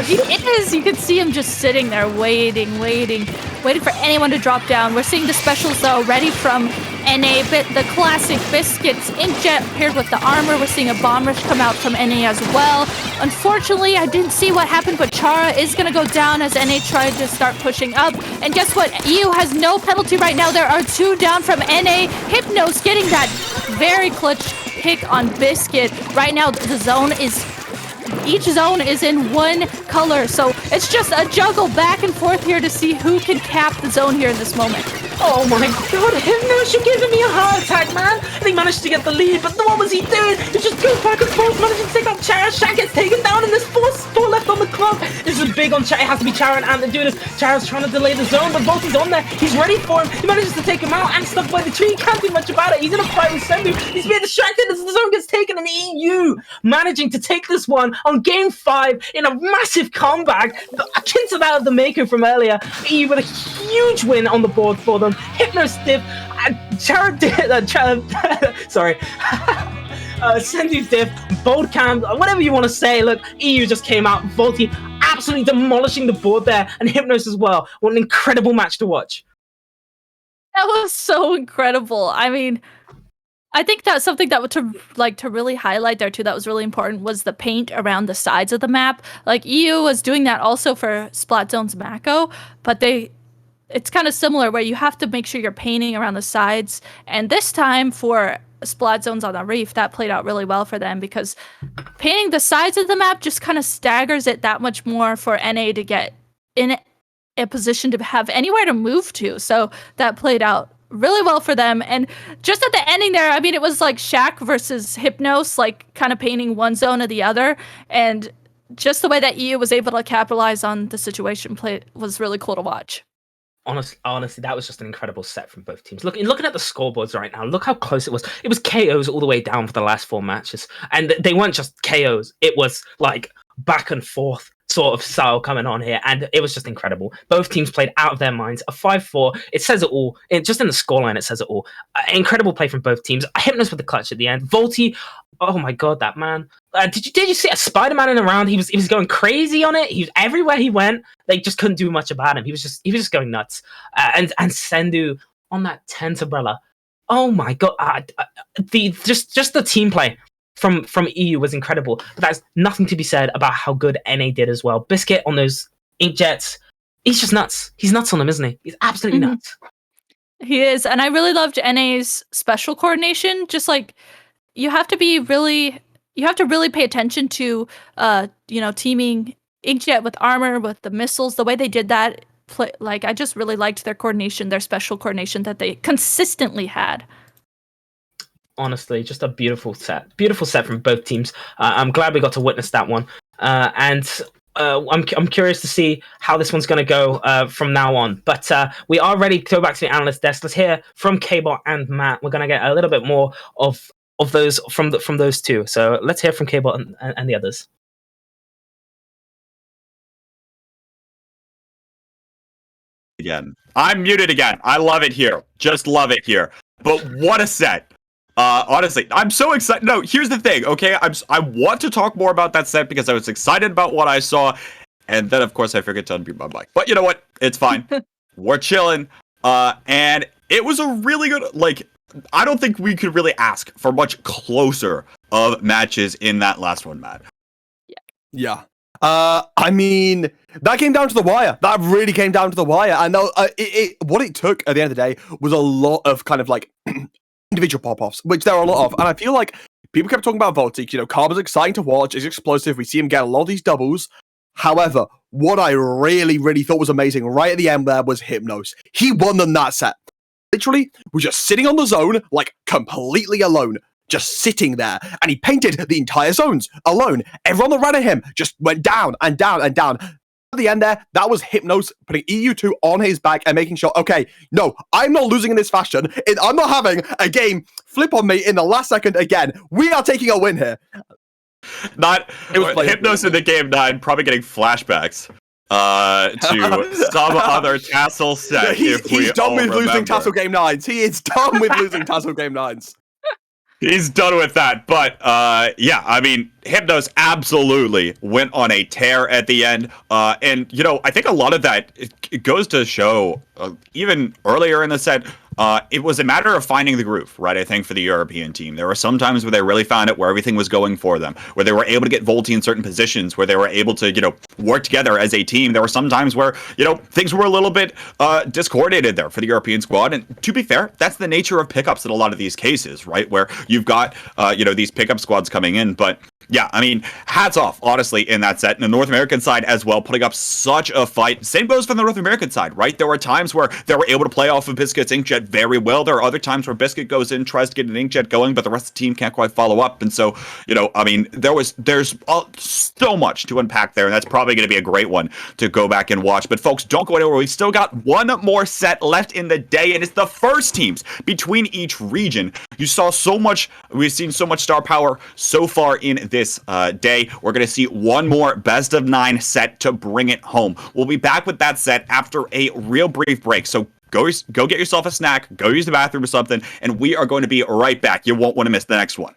He is. You can see him just sitting there waiting for anyone to drop down. We're seeing the specials though ready from NA, the classic Biscuits inkjet paired with the armor. We're seeing a bomb rush come out from NA as well. Unfortunately, I didn't see what happened, but Chara is going to go down as NA tried to start pushing up. And guess what? EU has no penalty right now. There are 2 down from NA. Hypnos getting that very clutch pick on Biscuit. Right now, each zone is in 1 color, so it's just a juggle back and forth here to see who can cap the zone here in this moment. Oh my god, Hypnos, you're giving me a heart attack, man! They managed to get the lead, but what was he doing? He just goes back and forth, managing to take out Chara. Shak gets taken down, and there's four left on the clock. This is big on Chara. It has to be Chara and Ant that do this. Chara's trying to delay the zone, but Volty's on there. He's ready for him. He manages to take him out, and stuck by the tree. He can't do much about it. He's in a fight with Sendou. He's being distracted as the zone gets taken, and EU managing to take this one on game 5 in a massive comeback, akin to that of the Mako from earlier. EU with a huge win on the board for them. Hypnos diff, Chara sorry. Sendou's diff, bold cam, whatever you want to say. Look, EU just came out. Volty absolutely demolishing the board there, and Hypnos as well. What an incredible match to watch. That was so incredible. I mean, I think that's something that to really highlight there too. That was really important was the paint around the sides of the map. Like EU was doing that also for Splat Zone's Mako, but it's kind of similar where you have to make sure you're painting around the sides. And this time for Splat Zones on the Reef, that played out really well for them because painting the sides of the map just kind of staggers it that much more for NA to get in a position to have anywhere to move to. So that played out really well for them. And just at the ending there, I mean, it was like Shak versus Hypnos, like kind of painting one zone or the other. And just the way that EU was able to capitalize on the situation was really cool to watch. Honestly, that was just an incredible set from both teams. Looking at the scoreboards right now, look how close it was. It was KOs all the way down for the last 4 matches. And they weren't just KOs. It was like back and forth sort of style coming on here, and it was just incredible. Both teams played out of their minds. A 5-4, it says it all. Just in the scoreline, it says it all. Incredible play from both teams. Hypnos with the clutch at the end. Volty, oh my god, that man. Did you see a Spider-Man in a round? He was going crazy on it. He was everywhere he went. They just couldn't do much about him. He was just going nuts. And Sendou on that tent umbrella. Oh my god, just the team play from EU was incredible, but that's nothing to be said about how good NA did as well. Biscuit on those inkjets, he's just nuts. He's nuts on them, isn't he? He's absolutely nuts. He is, and I really loved NA's special coordination. Just like you have to really pay attention to, teaming inkjet with armor, with the missiles, the way they did that. Like I just really liked their coordination, their special coordination that they consistently had. Honestly, just a beautiful set from both teams. I'm glad we got to witness that one, and I'm curious to see how this one's going to go from now on. But we are ready to go back to the analyst desk. Let's hear from Kbot and Matt. We're going to get a little bit more of those from those two. So let's hear from Kbot and the others. Again, I'm muted again. I love it here. Just love it here. But what a set. Honestly, I'm so excited. No, here's the thing, okay? I want to talk more about that set because I was excited about what I saw, and then of course I forget to unmute my mic. But you know what? It's fine. We're chilling. And it was a really good, I don't think we could really ask for much closer of matches in that last one, Matt. Yeah. I mean, that came down to the wire. That really came down to the wire. And what it took at the end of the day was a lot of kind of individual pop-offs, which there are a lot of. And I feel like people kept talking about Volty. Karma's exciting to watch. It's explosive. We see him get a lot of these doubles. However, what I really, really thought was amazing right at the end there was Hypnos. He won them that set. Literally, was just sitting on the zone, completely alone. Just sitting there. And he painted the entire zones alone. Everyone that ran at him just went down and down and down. At the end there, that was Hypnos putting EU2 on his back and making sure, okay, no, I'm not losing in this fashion. I'm not having a game flip on me in the last second again. We are taking a win here. Hypnos in the game 9, probably getting flashbacks to some other TASL set. He's done with losing TASL game 9s. He is done with losing TASL game 9s. He's done with that. But yeah, I mean, Hypnos absolutely went on a tear at the end. And, I think a lot of that it goes to show, even earlier in the set, it was a matter of finding the groove, right? I think for the European team, there were some times where they really found it, where everything was going for them, where they were able to get Volty in certain positions, where they were able to, work together as a team. There were some times where, things were a little bit discoordinated there for the European squad. And to be fair, that's the nature of pickups in a lot of these cases, right? Where you've got, these pickup squads coming in. But Yeah, I mean, hats off, honestly, in that set. And the North American side as well, putting up such a fight. Same goes for the North American side, right? There were times where they were able to play off of Biscuit's Inkjet very well. There are other times where Biscuit goes in, tries to get an Inkjet going, but the rest of the team can't quite follow up. And so, I mean, there's so much to unpack there, and that's probably going to be a great one to go back and watch. But folks, don't go anywhere. We've still got one more set left in the day, and it's the first teams between each region. We've seen so much star power so far in this day. We're going to see one more best of 9 set to bring it home. We'll be back with that set after a real brief break. So go get yourself a snack, go use the bathroom or something, and we are going to be right back. You won't want to miss the next one.